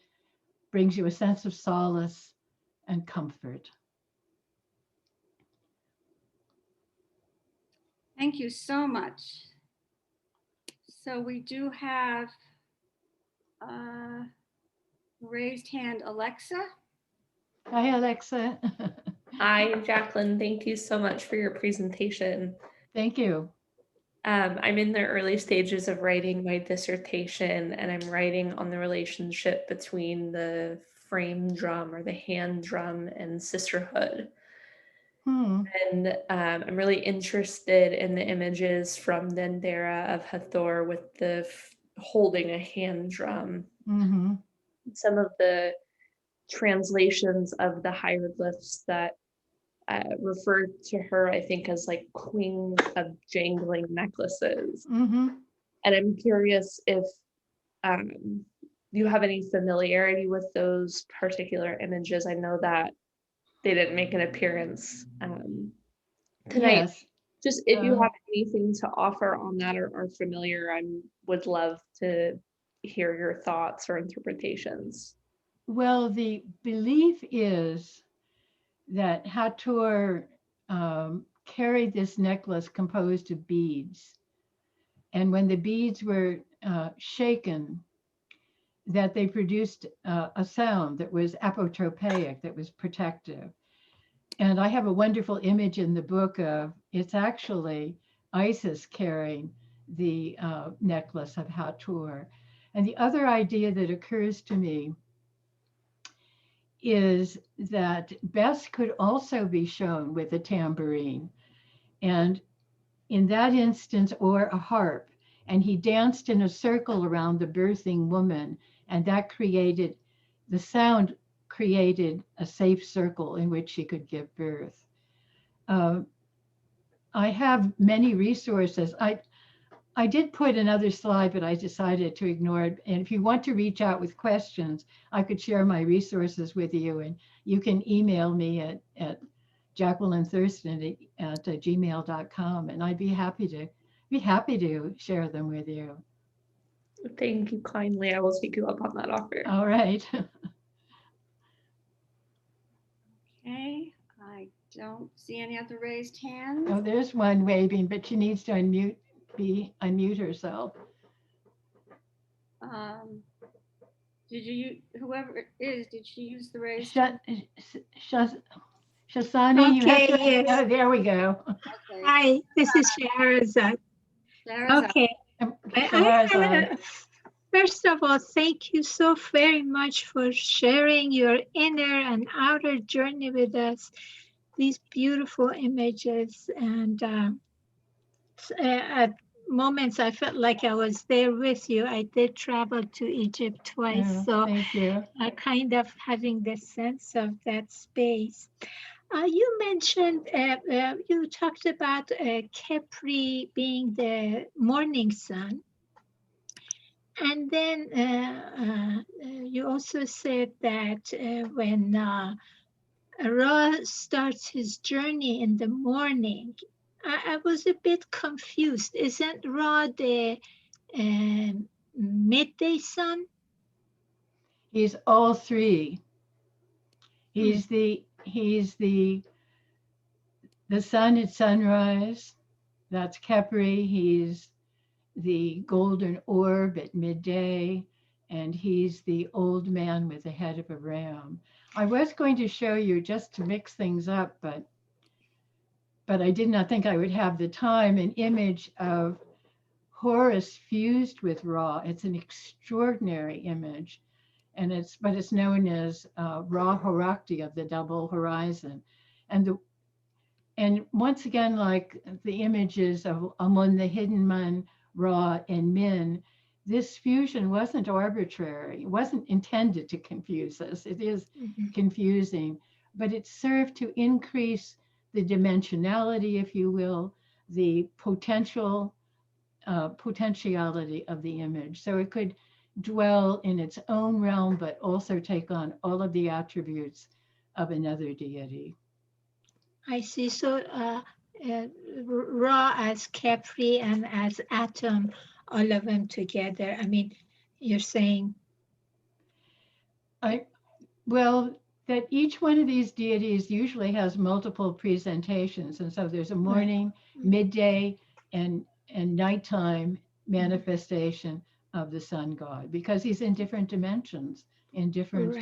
brings you a sense of solace and comfort. Thank you so much. So we do have raised hand, Alexa. Hi, Alexa. Hi, Jacqueline. Thank you so much for your presentation. Thank you. I'm in the early stages of writing my dissertation, and I'm writing on the relationship between the frame drum or the hand drum and sisterhood. And I'm really interested in the images from Dendera of Hathor with the holding a hand drum. Mm-hmm. Some of the translations of the hieroglyphs that refer to her, I think, as like queens of jangling necklaces. Mm-hmm. And I'm curious if you have any familiarity with those particular images. I know that they didn't make an appearance tonight. Yes. Just if you have anything to offer on that or are familiar, I would love to hear your thoughts or interpretations. Well, the belief is that Hathor carried this necklace composed of beads. And when the beads were shaken, that they produced a sound that was apotropaic, that was protective. And I have a wonderful image in the book of, it's actually Isis carrying the necklace of Hathor. And the other idea that occurs to me is that Bes could also be shown with a tambourine, and in that instance, or a harp. And he danced in a circle around the birthing woman, and that created, the sound created a safe circle in which she could give birth. I have many resources. I did put another slide, but I decided to ignore it. And if you want to reach out with questions, I could share my resources with you, and you can email me at jacquelinethurston@gmail.com, and I'd be happy to share them with you. Thank you kindly. I will take you up on that offer. All right. Okay, I don't see any other raised hands. Oh, there's one waving, but she needs to unmute herself. Did you, whoever it is, did she use the raised? Shasani, you have Okay, to, yes. oh, there we go. Okay. Hi, this is Shahrazad. Shahrazad. Okay. First of all, thank you so very much for sharing your inner and outer journey with us. These beautiful images, and at moments I felt like I was there with you. I did travel to Egypt twice, so Thank you. I kind of having the sense of that space. You mentioned, you talked about Kepri being the morning sun. And then you also said that when Ra starts his journey in the morning, I was a bit confused. Isn't Ra the midday sun? He's all three. He's the sun at sunrise. That's Kepri. He's the golden orb at midday, and he's the old man with the head of a ram. I was going to show you just to mix things up, but I did not think I would have the time, an image of Horus fused with Ra. It's an extraordinary image, and it's known as Ra Horakti, of the double horizon. And once again, like the images of Amun, the hidden Mun, Ra, and Min, this fusion wasn't arbitrary. It wasn't intended to confuse us. It is confusing, but it served to increase the dimensionality, if you will, the potentiality of the image. So it could dwell in its own realm, but also take on all of the attributes of another deity. I see. So Ra as Kepri and as Atom, all of them together. I mean, you're saying. Well, that each one of these deities usually has multiple presentations. And so there's a morning, midday, and nighttime manifestation of the sun god, because he's in different dimensions, in different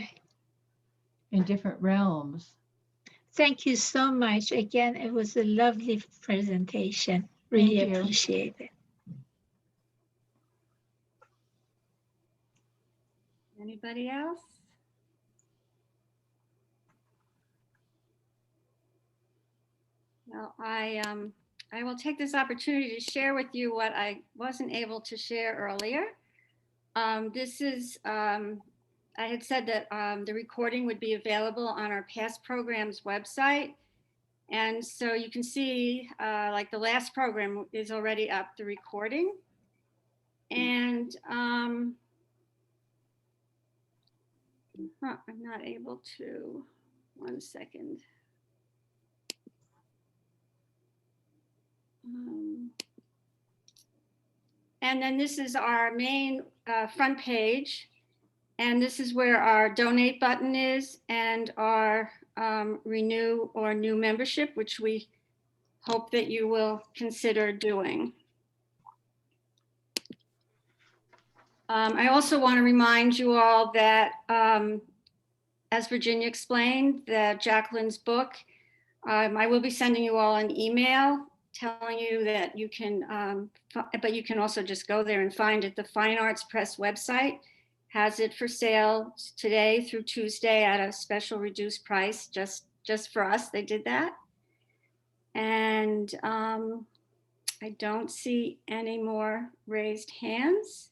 realms. Thank you so much. Again, it was a lovely presentation. Really Thank you. appreciate it. Anybody else? Well, I will take this opportunity to share with you what I wasn't able to share earlier. This is, I had said that the recording would be available on our past programs website. And so you can see, like the last program is already up, the recording. And I'm not able to, 1 second. And then this is our main front page. And this is where our donate button is and our renew or new membership, which we hope that you will consider doing. I also want to remind you all that, as Virginia explained, that Jacqueline's book, I will be sending you all an email telling you that you can, but you can also just go there and find it. The Fine Arts Press website has it for sale today through Tuesday at a special reduced price, just for us, they did that. And I don't see any more raised hands.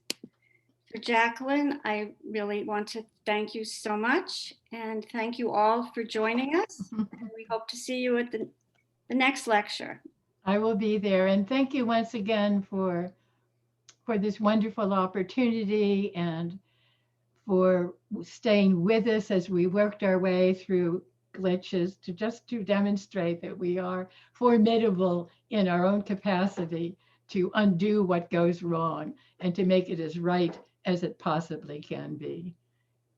For Jacqueline, I really want to thank you so much, and thank you all for joining us. We hope to see you at the next lecture. I will be there. And thank you once again for this wonderful opportunity and for staying with us as we worked our way through glitches to demonstrate that we are formidable in our own capacity to undo what goes wrong and to make it as right as it possibly can be.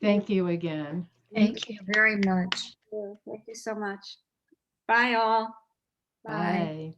Thank you again. Thank you. Very much. Thank you so much. Bye all. Bye.